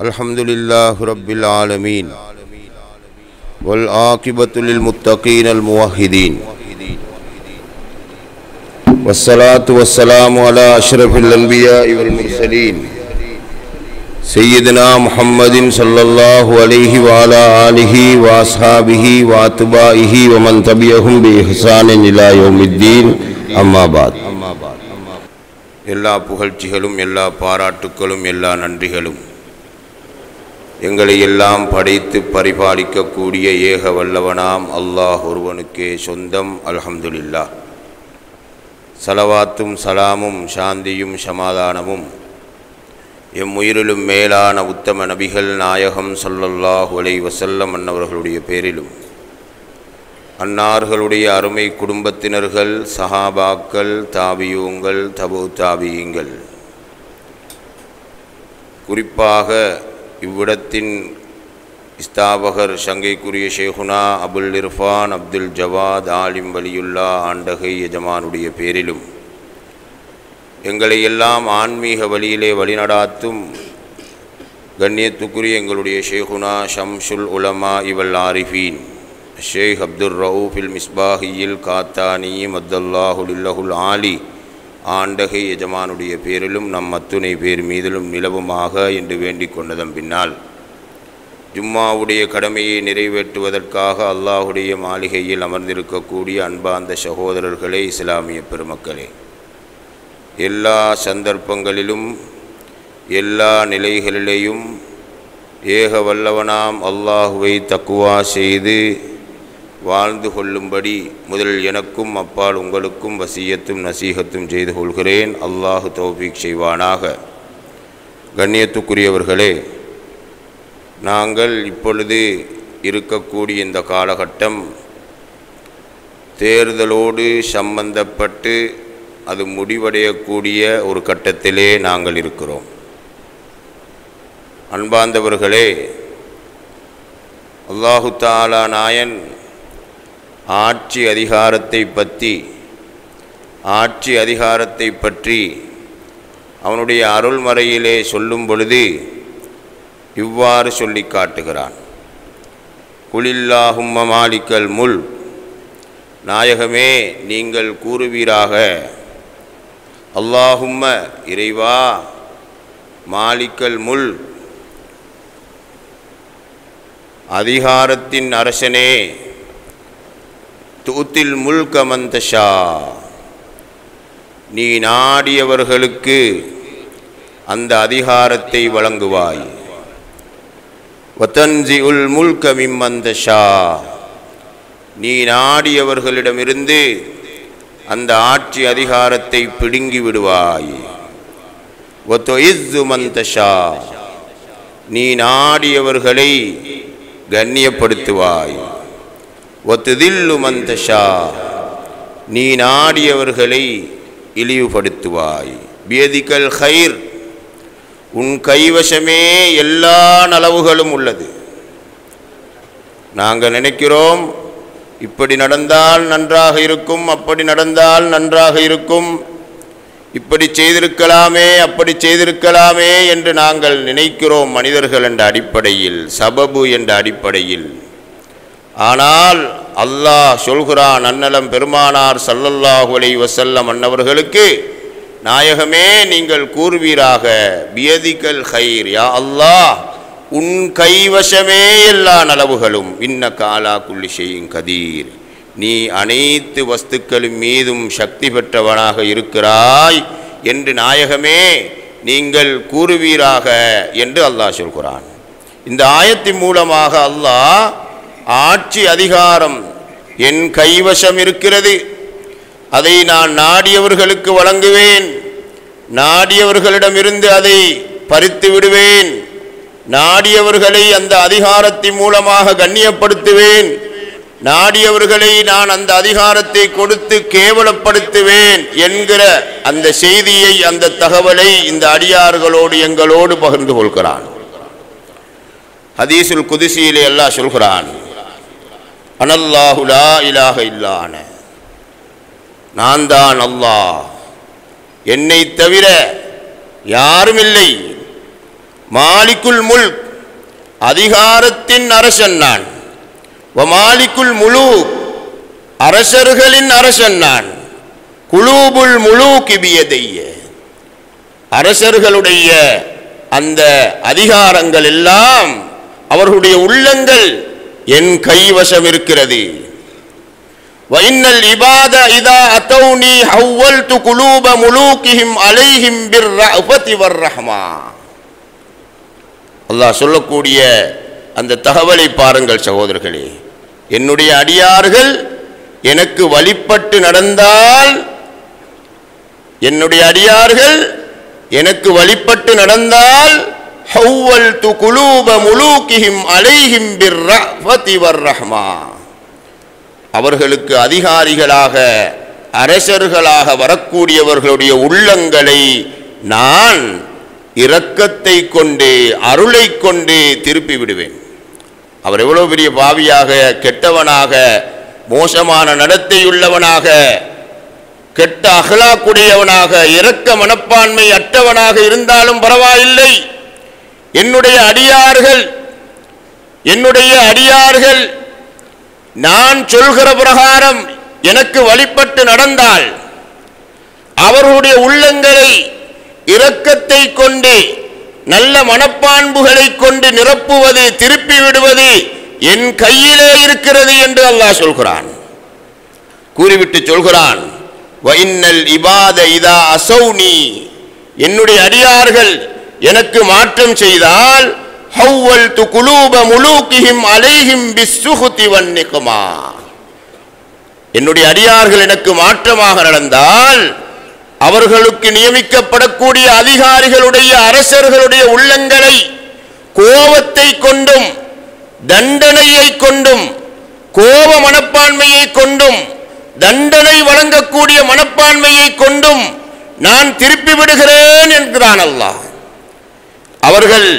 الحمدللہ رب العالمین والعاقبۃ للمتقین الموحدین والصلاة والسلام علی اشرف الانبیاء والمرسلین سیدنا محمد صلی اللہ علیہ وعلی آلہ واصحابہ واتباعہ ومن تبعہم بإحسان الی یوم الدین اما بعد. எல்லா புகழ்ச்சிகளும் எல்லா பாராட்டுக்களும் எல்லா நன்றிகளும் எங்களை எல்லாம் படைத்து பரிபாலிக்கக்கூடிய ஏக வல்லவனாம் அல்லாஹ் ஒருவனுக்கே சொந்தம். அல்ஹம்துலில்லாஹ். சலவாத்தும் சலாமும் சாந்தியும் சமாதானமும் எம் உயிரிலும் மேலான உத்தம நபிகள் நாயகம் ஸல்லல்லாஹு அலைஹி வஸல்லம் அன்னவர்களுடைய பேரிலும் அன்னார்களுடைய அருமை குடும்பத்தினர்கள், சஹாபாக்கள், தாபியூங்கள், தபு தாபியீங்கள், குறிப்பாக இவ்விடத்தின் இஸ்தாபகர் சங்கைக்குரிய ஷேகுனா அபுல் இர்ஃபான் அப்துல் ஜவாத் ஆலிம் வலியுல்லா ஆண்டகை எஜமானுடைய பேரிலும் எங்களை எல்லாம் ஆன்மீக வழியிலே வழிநடாத்தும் கண்ணியத்துக்குரிய எங்களுடைய ஷேகுனா ஷம்சுல் உலமா இவல் ஆரிஃபீன் ஷேக் அப்துல் ரவுஃபில் மிஸ்பாஹியில் காத்தானி மத்தல்லாஹுலில்லஹுல் ஆலி ஆண்டகை எஜமானுடைய பேரிலும் நம் அத்துணை பேர் மீதிலும் நிலவுமாக என்று வேண்டிக் கொண்டதன் பின்னால் ஜும்மாவுடைய கடமையை நிறைவேற்றுவதற்காக அல்லாஹுடைய மாளிகையில் அமர்ந்திருக்கக்கூடிய அன்பார்ந்த சகோதரர்களே, இஸ்லாமிய பெருமக்களே, எல்லா சந்தர்ப்பங்களிலும் எல்லா நிலைகளிலேயும் ஏக வல்லவனாம் அல்லாஹுவை தக்குவா செய்து வாழ்ந்து கொள்ளும்படி முதலில் எனக்கும் அப்பால் உங்களுக்கும் வசியத்தும் நசீகத்தும் செய்து கொள்கிறேன். அல்லாஹு தௌஃபீக் செய்வானாக. கண்ணியத்துக்குரியவர்களே, நாங்கள் இப்பொழுது இருக்கக்கூடிய இந்த காலகட்டம் தேர்தலோடு சம்பந்தப்பட்டு அது முடிவடையக்கூடிய ஒரு கட்டத்திலே நாங்கள் இருக்கிறோம். அன்பார்ந்தவர்களே, அல்லாஹு தஆலா நாயன் ஆட்சி அதிகாரத்தை பற்றி அவனுடைய அருள்மறையிலே சொல்லும் பொழுது இவ்வாறு சொல்லி காட்டுகிறான். குலில்லாஹும்ம மாலிக்கல் முல், நாயகமே நீங்கள் கூறுவீராக, அல்லாஹும்ம இறைவா, மாலிக்கல் முல் அதிகாரத்தின் அரசனே, தூத்தில் முல்க மந்தஷா நீ நாடியவர்களுக்கு அந்த அதிகாரத்தை வழங்குவாய், வதன்சிஉல் முல்க மிம்மந்தஷா நீ நாடியவர்களிடமிருந்து அந்த ஆட்சி அதிகாரத்தை பிடுங்கி விடுவாய், வதுஇஸ்ஸு மந்தஷா நீ நாடியவர்களை கண்ணியப்படுத்துவாய், வதுதில்லு மந்தஷா நீ நாடியவர்களை இழிவுபடுத்துவாய், பியதிகல் கைர் உன் கைவசமே எல்லா நலவுகளும் உள்ளது. நாங்கள் நினைக்கிறோம் இப்படி நடந்தால் நன்றாக இருக்கும், அப்படி நடந்தால் நன்றாக இருக்கும், இப்படி செய்திருக்கலாமே அப்படி செய்திருக்கலாமே என்று நாங்கள் நினைக்கிறோம் மனிதர்கள் என்ற அடிப்படையில், சபபு என்ற அடிப்படையில். ஆனால் அல்லாஹ் சொல்கிறான், அன்னலம் பெருமானார் ஸல்லல்லாஹு அலைஹி வஸல்லம் அன்னவர்களுக்கு, நாயகமே நீங்கள் கூறுவீராக, பியதிகல் கைர், யா அல்லாஹ் உன் கைவசமே எல்லா நலவுகளும், இன்னக அலா குல்லி ஷைஇன் கதீர் நீ அனைத்து வஸ்துக்களின் மீதும் சக்தி பெற்றவனாக இருக்கிறாய் என்று நாயகமே நீங்கள் கூறுவீராக என்று அல்லாஹ் சொல்கிறான். இந்த ஆயத்தின் மூலமாக அல்லாஹ் ஆட்சி அதிகாரம் என் கைவசம் இருக்கிறது, அதை நான் நாடியவர்களுக்கு வழங்குவேன், நாடியவர்களிடமிருந்து அதை பறித்து விடுவேன், நாடியவர்களை அந்த அதிகாரத்தின் மூலமாக கண்ணியப்படுத்துவேன், நாடியவர்களை நான் அந்த அதிகாரத்தை கொடுத்து கேவலப்படுத்துவேன் என்கிற அந்த செய்தியை, அந்த தகவலை இந்த அடியார்களோடு எங்களோடு பகிர்ந்து கொள்கிறான். ஹதீஸுல் குதுஸியிலே அல்லாஹ் சொல்கிறான், அனல்லாஹு லா இலாஹ இல்லா அன, நான் தான் அல்லாஹ், என்னை தவிர யாரும் இல்லை. மாலிக்குல் முல்க் அதிகாரத்தின் அரசன் நான், மாலிக்குல் முலூக் அரசர்களின் அரசன் நான், குலூபுல் முலூக் பியதைய அரசர்களுடைய அந்த அதிகாரங்கள் எல்லாம் அவர்களுடைய உள்ளங்கள் என் கைவசம் இருக்கிறது. வைன்னல் இபாத இதா அதௌனி ஹவ்வல்து குலூப முலூகிஹிம் அலைஹிம் பிர்ரஃபதி வர்ரஹ்மா. அல்லாஹ் சொல்லக்கூடிய அந்த தகவலை பாருங்கள் சகோதரர்களே. என்னுடைய அடியார்கள் எனக்கு வழிபட்டு நடந்தால், என்னுடைய அடியார்கள் எனக்கு வழிபட்டு நடந்தால் ஹவ்வல்து குலூப முலூகிஹிம் அலைஹிம் பிர்ரஃபதி வர்ரஹ்மா, அவர்களுக்கு அதிகாரிகளாக அரசர்களாக வரக்கூடியவர்களுடைய உள்ளங்களை நான் இரக்கத்தை கொண்டு அருளை கொண்டு திருப்பி விடுவேன். அவர் எவ்வளவு பெரிய பாவியாக, கெட்டவனாக, மோசமான நடத்தையுள்ளவனாக, கெட்ட அகலாக்குடையவனாக, இரக்க மனப்பான்மை அற்றவனாக இருந்தாலும் பரவாயில்லை, என்னுடைய அடியார்கள் நான் சொல்கிற பிரகாரம் எனக்கு வழிபட்டு நடந்தால் அவர்களுடைய உள்ளங்களை இரக்கத்தை கொண்டு நல்ல மனப்பான்புகளை கொண்டு நிரப்புவது, திருப்பி விடுவது என் கையிலே இருக்கிறது என்று அல்லாஹ் சொல்கிறான். கூறிவிட்டு சொல்கிறான், வைன்னல் இபாத இதா அசௌனி, என்னுடைய அடியார்கள் எனக்கு மாற்றம் செய்தால் ஹவ்வல்து குலூப முலூகிஹிம் அலைஹிம் பிஸ்ஸுஹ்தி வன்னிக்மா, என்னுடைய அடியார்கள் எனக்கு மாற்றமாக நடந்தால் அவர்களுக்கு நியமிக்கப்படக்கூடிய அதிகாரிகளுடைய அரசர்களுடைய உள்ளங்களை கோபத்தை கொண்டும் தண்டனையை கொண்டும் கோப மனப்பான்மையை கொண்டும் தண்டனை வழங்கக்கூடிய மனப்பான்மையை கொண்டும் நான் திருப்பி விடுகிறேன் என்கிறான் அல்லாஹ். அவர்கள்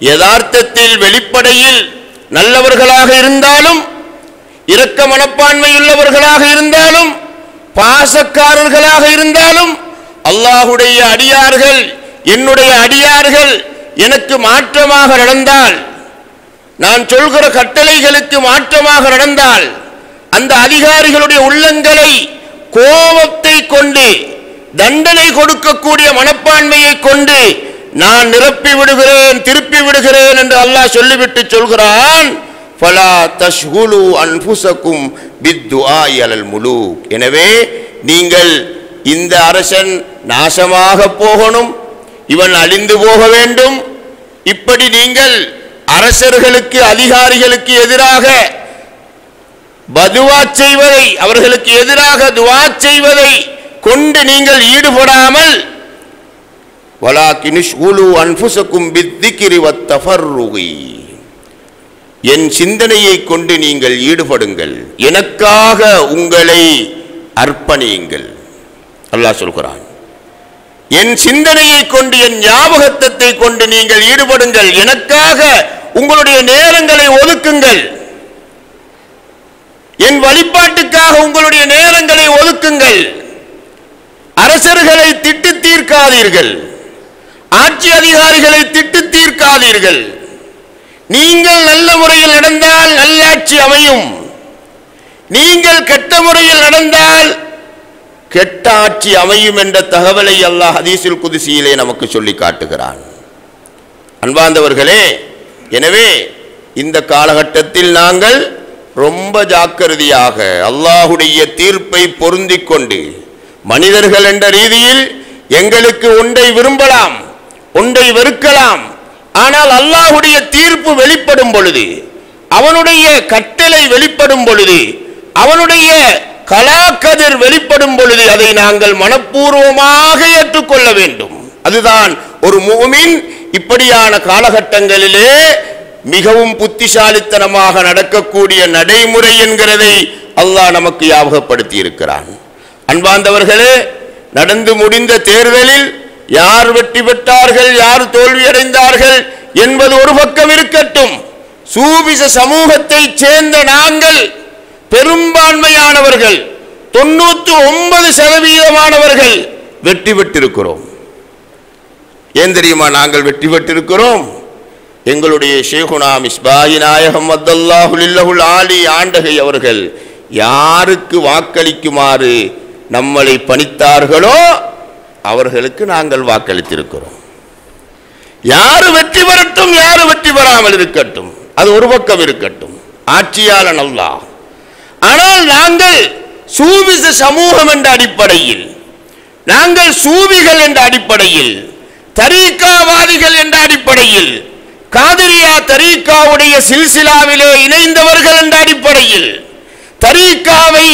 யதார்த்தத்தில் வெளிப்படையில் நல்லவர்களாக இருந்தாலும், இரக்க மனப்பான்மையுள்ளவர்களாக இருந்தாலும், பாசக்காரர்களாக இருந்தாலும், அல்லாஹுடைய அடியார்கள் என்னுடைய அடியார்கள் எனக்கு மாற்றமாக நடந்தால், நான் சொல்கிற கட்டளைகளுக்கு மாற்றமாக நடந்தால், அந்த அதிகாரிகளுடைய உள்ளங்களை கோபத்தை கொண்டு தண்டனை கொடுக்கக்கூடிய மனப்பான்மையை கொண்டு நான் நிரப்பி விடுகிறேன், திருப்பி விடுகிறேன் என்று அல்லாஹ் சொல்லிவிட்டு சொல்கிறான், ஃபலா தஷ்குலு அன்ஃபுஸகும் பித்துஆஇ அலல் முலூக். எனவே நீங்கள் இந்த அரசன் நாசமாக போகணும், இவன் அழிந்து போக வேண்டும், இப்படி நீங்கள் அரசர்களுக்கு அதிகாரிகளுக்கு எதிராக பதுவா செய்வதை, அவர்களுக்கு எதிராக துஆ செய்வதை கொண்டு நீங்கள் ஈடுபடாமல் வலாகின் இஷ்குலு அன்ஃபுஸகும் பித்திக்ரி வத்தஃபர்ருகி, என் சிந்தனையை கொண்டு நீங்கள் ஈடுபடுங்கள், எனக்காக உங்களை அர்ப்பணியுங்கள். அல்லாஹ் சொல்கிறான், என் சிந்தனையை கொண்டு என் ஞாபகத்தை கொண்டு நீங்கள் ஈடுபடுங்கள், எனக்காக உங்களுடைய நேரங்களை ஒதுக்குங்கள், என் வழிபாட்டுக்காக உங்களுடைய நேரங்களை ஒதுக்குங்கள். அரசர்களை திட்டு தீர்க்காதீர்கள், ஆட்சி அதிகாரிகளை திட்டு தீர்க்காதீர்கள். நீங்கள் நல்ல முறையில் நடந்தால் நல்லாட்சி அமையும், நீங்கள் கெட்ட முறையில் நடந்தால் கெட்ட ஆட்சி அமையும் என்ற தகவலை அல்லாஹ் ஹதீஸுல் குதுஸியிலே நமக்கு சொல்லி காட்டுகிறான். அன்பார்ந்தவர்களே, எனவே இந்த காலகட்டத்தில் நாங்கள் ரொம்ப ஜாக்கிரதையாக அல்லாஹுடைய தீர்ப்பை பொருந்திக் கொண்டு, மனிதர்கள் என்ற ரீதியில் எங்களுக்கு ஒன்றை விரும்பலாம், ஒன்றை வெறுக்கலாம், ஆனால் அல்லாஹுடைய தீர்ப்பு வெளிப்படும் பொழுது, அவனுடைய கட்டளை வெளிப்படும் பொழுது, அவனுடைய கலாக்கதிர் வெளிப்படும் பொழுது அதை நாங்கள் மனப்பூர்வமாக ஏற்றுக்கொள்ள வேண்டும். அதுதான் ஒரு முஃமின் இப்படியான காலகட்டங்களிலே மிகவும் புத்திசாலித்தனமாக நடக்கக்கூடிய நடைமுறை என்கிறதை அல்லாஹ் நமக்கு ஞாபகப்படுத்தி இருக்கிறான். அன்பார்ந்தவர்களே, நடந்து முடிந்த தேர்தலில் யார் வெற்றி பெற்றார்கள், யார் தோல்வியடைந்தார்கள் என்பது ஒரு பக்கம் இருக்கட்டும், சூபிச சமூகத்தை சேர்ந்த நாங்கள் பெரும்பான்மையானவர்கள் 99% வெற்றி பெற்றிருக்கிறோம். ஏன் தெரியுமா நாங்கள் வெற்றி பெற்றிருக்கிறோம்? எங்களுடைய ஷேகுனா மிஸ்பாஹி நாயகம் வத்தல்லாஹு லில்லஹுல் ஆலி ஆண்டகை அவர்கள் யாருக்கு வாக்களிக்குமாறு நம்மளை பணித்தார்களோ அவர்களுக்கு நாங்கள் வாக்களித்திருக்கிறோம். யாரு வெற்றி பெறட்டும், யாரு வெற்றி பெறாமல் இருக்கட்டும், அது ஒரு பக்கம் இருக்கட்டும், ஆட்சியாளன் அல்லாஹ். ஆனால் நாங்கள் சூபிச சமூகம் என்ற அடிப்படையில், நாங்கள் சூபிகள் என்ற அடிப்படையில், தரீக்காவாதிகள் என்ற அடிப்படையில், காதிரியா தரீக்காவுடைய சில்சிலாவிலே இணைந்தவர்கள் என்ற அடிப்படையில் தரீக்காவை,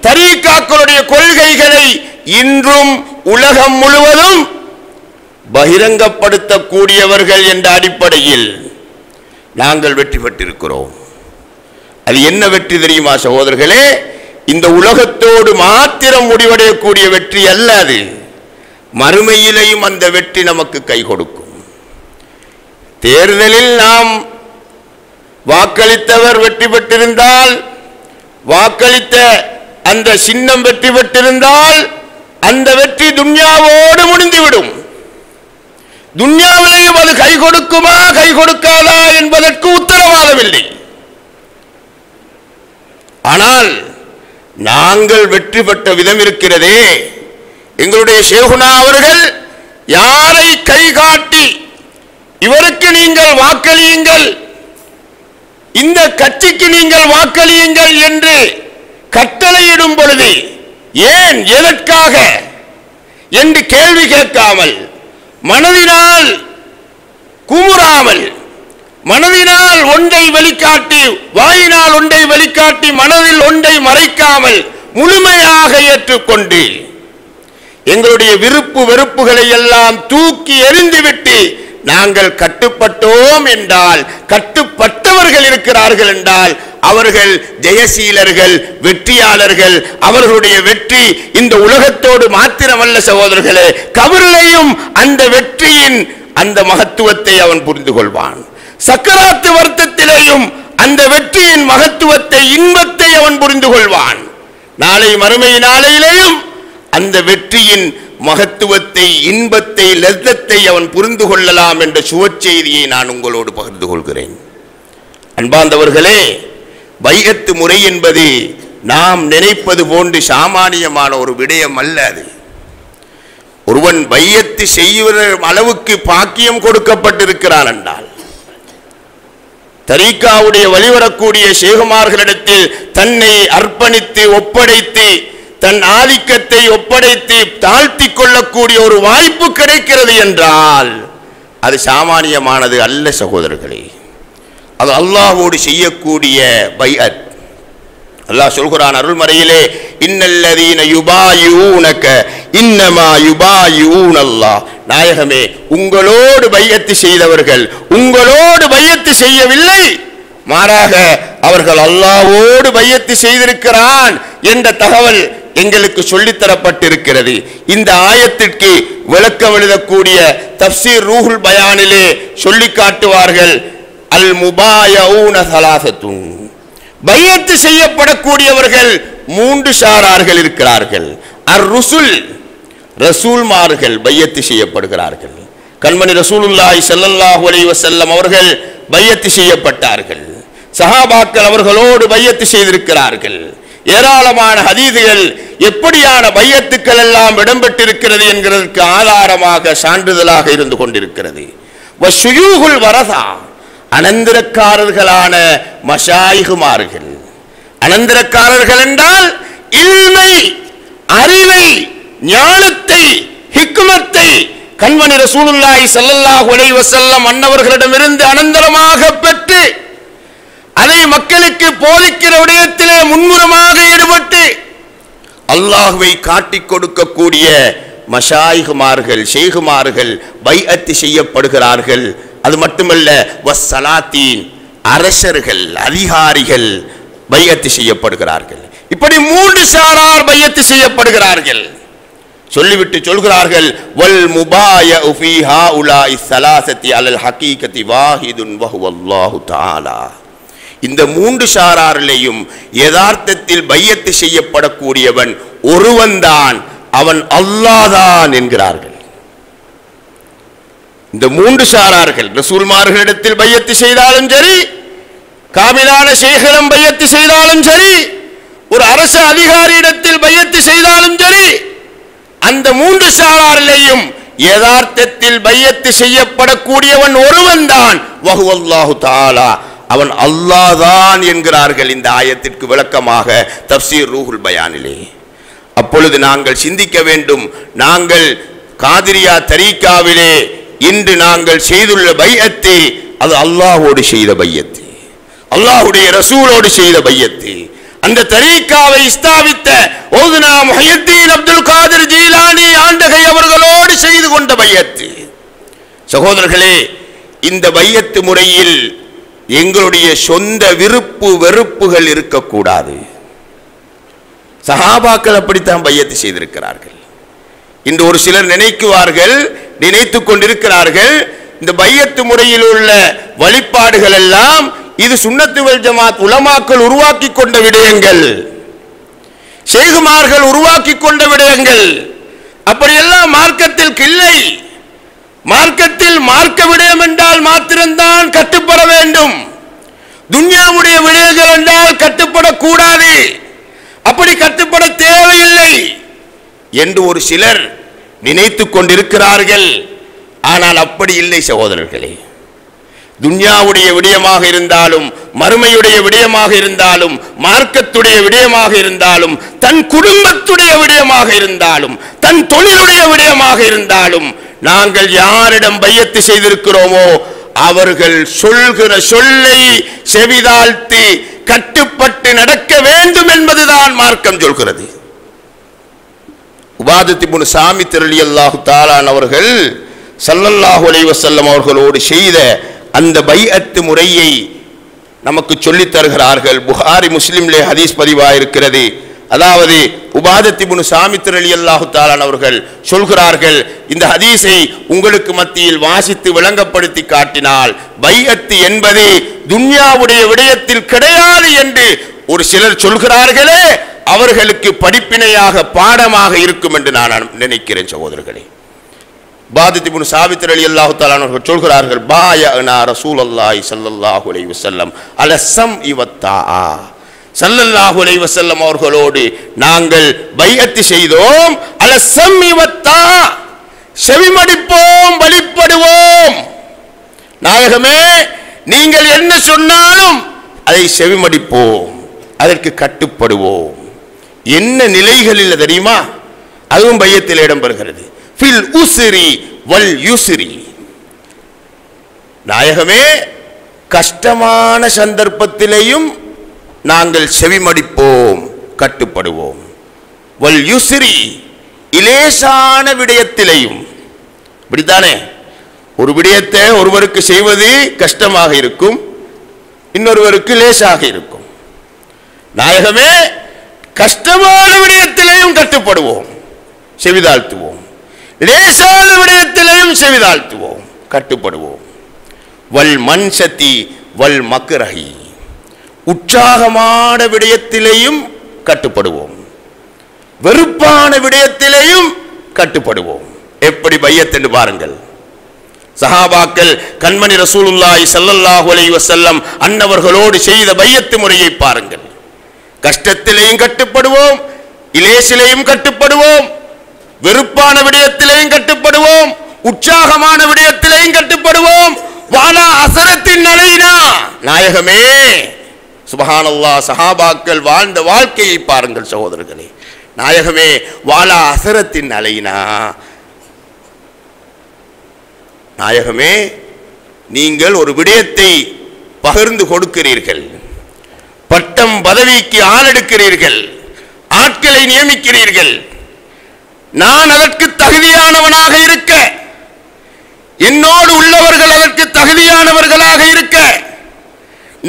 தரீக்காக்களுடைய கொள்கைகளை இன்றும் உலகம் முழுவதும் பகிரங்கப்படுத்தக்கூடியவர்கள் என்ற அடிப்படையில் நாங்கள் வெற்றி பெற்றிருக்கிறோம். அது என்ன வெற்றி தெரியுமா சகோதரர்களே? இந்த உலகத்தோடு மாத்திரம் முடிவடையக்கூடிய வெற்றி அல்ல, அது மறுமையிலேயும் அந்த வெற்றி நமக்கு கை கொடுக்கும். தேர்தலில் நாம் வாக்களித்தவர் வெற்றி பெற்றிருந்தால், வாக்களித்த அந்த சின்னம் வெற்றி பெற்றிருந்தால் அந்த வெற்றி துன்யாவோடு முடிந்துவிடும். துன்யாவிலேயும் அது கை கொடுக்குமா கை கொடுக்காதா என்பதற்கு உத்தரவாதமில்லை. ஆனால் நாங்கள் வெற்றி பெற்ற விதம் இருக்கிறதே, எங்களுடைய ஷேகுனா அவர்கள் யாரை கை காட்டி இவருக்கு நீங்கள் வாக்களியுங்கள், இந்த கட்சிக்கு நீங்கள் வாக்களியுங்கள் என்று கட்டளையிடும் பொழுது ஏன், எதற்காக என்று கேள்வி கேட்காமல், மனதினால் குமுறாமல், மனதினால் ஒன்றை வெளிக்காட்டி வாயினால் ஒன்றை வெளிக்காட்டி மனதில் ஒன்றை மறைக்காமல் முழுமையாக ஏற்றுக்கொண்டு எங்களுடைய விருப்பு வெறுப்புகளை எல்லாம் தூக்கி எறிந்துவிட்டு நாங்கள் கட்டுப்பட்டோம் என்றால், கட்டுப்பட்டவர்கள் இருக்கிறார்கள் என்றால் அவர்கள் ஜெயசீலர்கள், வெற்றியாளர்கள். அவர்களுடைய வெற்றி இந்த உலகத்தோடு மாத்திரமல்ல சகோதரர்களே, கபரிலேயும் அந்த வெற்றியின் அந்த மகத்துவத்தை அவன் புரிந்து கொள்வான். சக்கராத்து வருத்தத்திலேயும் அந்த வெற்றியின் மகத்துவத்தை, இன்பத்தை அவன் புரிந்து கொள்வான். நாளை மறுமை நாளையிலேயும் அந்த வெற்றியின் மகத்துவத்தை, இன்பத்தை, லத்தத்தை அவன் புரிந்து கொள்ளலாம் என்ற சுவச்செய்தியை நான் உங்களோடு பகிர்ந்து கொள்கிறேன். அன்பார்ந்தவர்களே, பைஅத்து முறை என்பது நாம் நினைப்பது போன்று சாமானியமான ஒரு விடயம் அல்ல. அது ஒருவன் பைஅத்து செய்கிற அளவுக்கு பாக்கியம் கொடுக்கப்பட்டிருக்கிறான் என்றால், தரீக்காவுடைய வழிவரக்கூடிய ஷேகுமார்களிடத்தில் தன்னை அர்ப்பணித்து ஒப்படைத்து தன் ஆதிக்கத்தை ஒப்படைத்து தாழ்த்தி கொள்ளக்கூடிய ஒரு வாய்ப்பு கிடைக்கிறது என்றால் அது சாமானியமானது அல்ல சகோதரர்களே. அது அல்லாஹ்வோடு செய்யக்கூடிய பைஅத். அல்லாஹ் சொல்கிறான் அருள்மறையிலே, இன்னல்லதீன யுபாயிஊனக இன்னமா யுபாயிஊனல்லாஹ். நாயகமே, உங்களோடு பைஅத்து செய்தவர்கள் உங்களோடு பைஅத்து செய்யவில்லை, மாறாக அவர்கள் அல்லாஹ்வோடு பைஅத்து செய்திருக்கிறான் என்ற தகவல் எங்களுக்கு சொல்லித்தரப்பட்டிருக்கிறது. இந்த ஆயத்திற்கு விளக்கம் எழுதக்கூடிய தஃப்சீர் ரூஹுல் பயானிலே சொல்லி காட்டுவார்கள், அல் முபாயஊன ஸலாஸத்துன். பைஅத்து செய்யப்படக்கூடியவர்கள் மூன்று சாரார்கள் இருக்கிறார்கள். அர் ருசுல், ரசூல்மார்கள் பைஅத்து செய்யப்படுகிறார்கள். கண்மணி ரசூலுல்லாஹி ஸல்லல்லாஹு அலைஹி வஸல்லம் அவர்கள் பைஅத்து செய்யப்பட்டார்கள். சஹாபாக்கள் அவர்களோடு பைஅத்து செய்திருக்கிறார்கள். ஏராளமான ஹதீதுகள் எப்படியான பைஅத்துக்கள் எல்லாம் இடம்பெற்றிருக்கிறது என்கிறதற்கு ஆதாரமாக, சான்றிதழாக இருந்து கொண்டிருக்கிறது. வஷுயூஹுல் வரஸா, அனந்திரக்காரர்களான மஷாயிகுமார்கள். அனந்திரக்காரர்கள் என்றால் இல்மை, அறிவை, ஞானத்தை, ஹிக்மத்தை கண்மணி ரசூலுல்லாஹி ஸல்லல்லாஹு அலைஹி வஸல்லம் அன்னவர்களிடமிருந்து அனந்தரமாக பெற்று அதை மக்களுக்கு போதிக்கிற விடயத்திலே முன்முறமாக ஈடுபட்டு அல்லாஹ்வை காட்டிக் கொடுக்கக்கூடிய மஷாயிகுமார்கள், ஷேகுமார்கள் பைஅத்து செய்யப்படுகிறார்கள். அது மட்டுமல்ல, வஸ்ஸலாத்தீன், அரசர்கள், அதிகாரிகள் பைஅத்து செய்யப்படுகிறார்கள். இப்படி மூன்று சாரார் பைஅத்து செய்யப்படுகிறார்கள். சொல்லிவிட்டு சொல்கிறார்கள், வல் முபாயஉ ஃபீ ஹாஉலாஇ ஸலாஸத்தி அலல் ஹகீகத்தி வாஹிதுன் வஹுவல்லாஹு தஆலா. இந்த மூன்று சாராரிலேயும் யதார்த்தத்தில் பைஅத்து செய்யப்படக்கூடியவன் ஒருவன்தான், அவன் அல்லாஹ் தான் என்கிறார்கள். இந்த மூன்று சாரார்கள் ரசூல்மார்களிடத்தில் பையத்து செய்தாலும் சரி, காமிலான ஷேഖிடம் பையத்து செய்தாலும் சரி, ஒரு அரசு அதிகாரியிடத்தில் பையத்து செய்தாலும் சரி, அந்த மூன்று சாராரிலேயும் யதார்த்தத்தில் பையத்து செய்யப்படக்கூடியவன் ஒருவன் தான், வஹுவல்லாஹு தஆலா, அவன் அல்லாஹ் தான் என்கிறார்கள் இந்த ஆயத்திற்கு விளக்கமாக தஃப்சீர் ரூஹுல் பயானிலே. அப்பொழுது நாங்கள் சிந்திக்க வேண்டும், நாங்கள் காதிரியா தரீகாவிலே இன்று நாங்கள் செய்துள்ள பையத்து அது அல்லாஹ்வோடு செய்த பையத்து, அல்லாஹ்வுடைய ரசூலோடு செய்த பையத்து. அந்த தரீகாவை ஸ்தாபித்த ஓதுனா முஹய்யித்தீன் அப்துல் காதிர் ஜீலானி ஆண்டகை அவர்களோடு செய்து கொண்ட பையத்து. சகோதரர்களே, இந்த பையத்து முறையில் எங்களுடைய சொந்த விருப்பு வெறுப்புகள் இருக்கக்கூடாது. சஹாபாக்கள் அப்படித்தான் பையத்து செய்திருக்கிறார்கள். இன்று ஒரு சிலர் நினைத்துக் கொண்டிருக்கிறார்கள், இந்த பையத்து முறையில் உள்ள வழிபாடுகள் எல்லாம் இது சுன்னத்து வல் ஜமாத் உலமாக்கள் உருவாக்கி கொண்ட விடயங்கள், ஷேகுமார்கள் உருவாக்கி கொண்ட விடயங்கள். அப்படியெல்லாம் மார்க்கத்தில் இல்லை. மார்க்கத்தில் மார்க்க விடயம் என்றால் மாத்திரம்தான் கட்டுப்பட வேண்டும். துன்யாவுடைய விடயங்கள் என்றால் கட்டுப்படக்கூடாது, அப்படி கட்டுப்பட தேவையில்லை என்று ஒரு சிலர் நினைத்துக் கொண்டிருக்கிறார்கள். ஆனால் அப்படி இல்லை சகோதரர்களே. துன்யாவுடைய விடயமாக இருந்தாலும், மறுமையுடைய விடயமாக இருந்தாலும், மார்க்கத்துடைய விடயமாக இருந்தாலும், தன் குடும்பத்துடைய விடயமாக இருந்தாலும், தன் தொழிலுடைய விடயமாக இருந்தாலும், நாங்கள் யாரிடம் பையத்து செய்திருக்கிறோமோ அவர்கள் சொல்கிற சொல்லை செவிதாழ்த்தி கட்டுப்பட்டு நடக்க வேண்டும் என்பதுதான் மார்க்கம் சொல்கிறது. உபாதத் இப்னு சாமித் ரலியல்லாஹு தஆலா அவர்கள் ஸல்லல்லாஹு அலைஹி வஸல்லம் அவர்களோடு செய்த அந்த பைஅத் முறையை நமக்கு சொல்லித் தருகிறார்கள். புகாரி முஸ்லிம்லே ஹதீஸ் பதிவாயிருக்கிறது. அதாவது உபாதத் இப்னு சாமித் ரலியல்லாஹு தஆலா அவர்கள் சொல்கிறார்கள், இந்த ஹதீஸை உங்களுக்கு மத்தியில் வாசித்து விளங்கப்படுத்தி காட்டினால் பைஅத் என்பது துன்யாவுடைய விடயத்தில் கிடையாது என்று ஒரு சிலர் சொல்கிறார்களே, அவர்களுக்கு படிப்பினையாக பாடமாக இருக்கும் என்று நான் நினைக்கிறேன். சகோதரர்களே, உபாதத் இப்னு சாமித் ரலியல்லாஹு தஆலா அவர்கள் சொல்கிறார்கள், பாயனா ரசூலுல்லாஹி ஸல்லல்லாஹு அலைஹி வஸல்லம் அல ஸம்இ வத்தாஆ, ஸல்லல்லாஹு அலைஹி வஸல்லம் அவர்களோடு நாங்கள் பைஅத் செய்தோம். அல ஸம்இ வத்தாஆ, செவிமடிப்போம், வழிபடுவோம். நாயகமே, நீங்கள் என்ன சொன்னாலும் அதை செவிமடிப்போம், அதற்கு கட்டுப்படுவோம். என்ன நிலைகளில் தெரியுமா? அதுவும் பையத்தில் இடம்பெறுகிறது. ஃபில் உஸ்ரி வல் யுஸ்ரி, நாயகமே, கஷ்டமான சந்தர்ப்பத்திலேயும் நாங்கள் செவிமடிப்போம், கட்டுப்படுவோம். வல் யுஸ்ரி, இலேசான விடயத்திலேயும். இப்படித்தானே, ஒரு விடயத்தை ஒருவருக்கு செய்வது கஷ்டமாக இருக்கும், இன்னொருவருக்கு லேசாக இருக்கும். நாயகமே, கஷ்டமான விடயத்திலேயும் கட்டுப்படுவோம், செவிதாழ்த்துவோம். லேசான விடயத்திலேயும் செவிதாழ்த்துவோம், கட்டுப்படுவோம். வல் மன்சதி வல் மக்ரஹி, உற்சாகமான விடயத்திலேயும் கட்டுப்படுவோம், வெறுப்பான விடயத்திலேயும் கட்டுப்படுவோம். எப்படி பையத் என்று பாருங்கள். சஹாபாக்கள் கண்மணி ரசூலுல்லாஹி ஸல்லல்லாஹு அலைஹி வஸல்லம் அன்னவர்களோடு செய்த பையத்து முறையை பாருங்கள். கஷ்டத்திலேயும் கட்டுப்படுவோம், இலேசிலேயும் கட்டுப்படுவோம், வெறுப்பான விடயத்திலேயும் கட்டுப்படுவோம், உற்சாகமான விடயத்திலேயும் கட்டுப்படுவோம். வாலா அசரத்தின் அலைனா, நாயகமே, சுப்ஹானல்லாஹ், சஹாபாக்கள் வாழ்ந்த வாழ்க்கையை பாருங்கள் சகோதரர்களே. நாயகமே, வாலா அசரத்தின் அலைனா, நாயகமே, நீங்கள் ஒரு விடயத்தை பகிர்ந்து கொடுக்கிறீர்கள், பட்டம் பதவிக்கு ஆளெடுக்கிறீர்கள், ஆட்களை நியமிக்கிறீர்கள். நான் அதற்கு தகுதியானவனாக இருக்க, என்னோடு உள்ளவர்கள் அதற்கு தகுதியானவர்களாக இருக்க,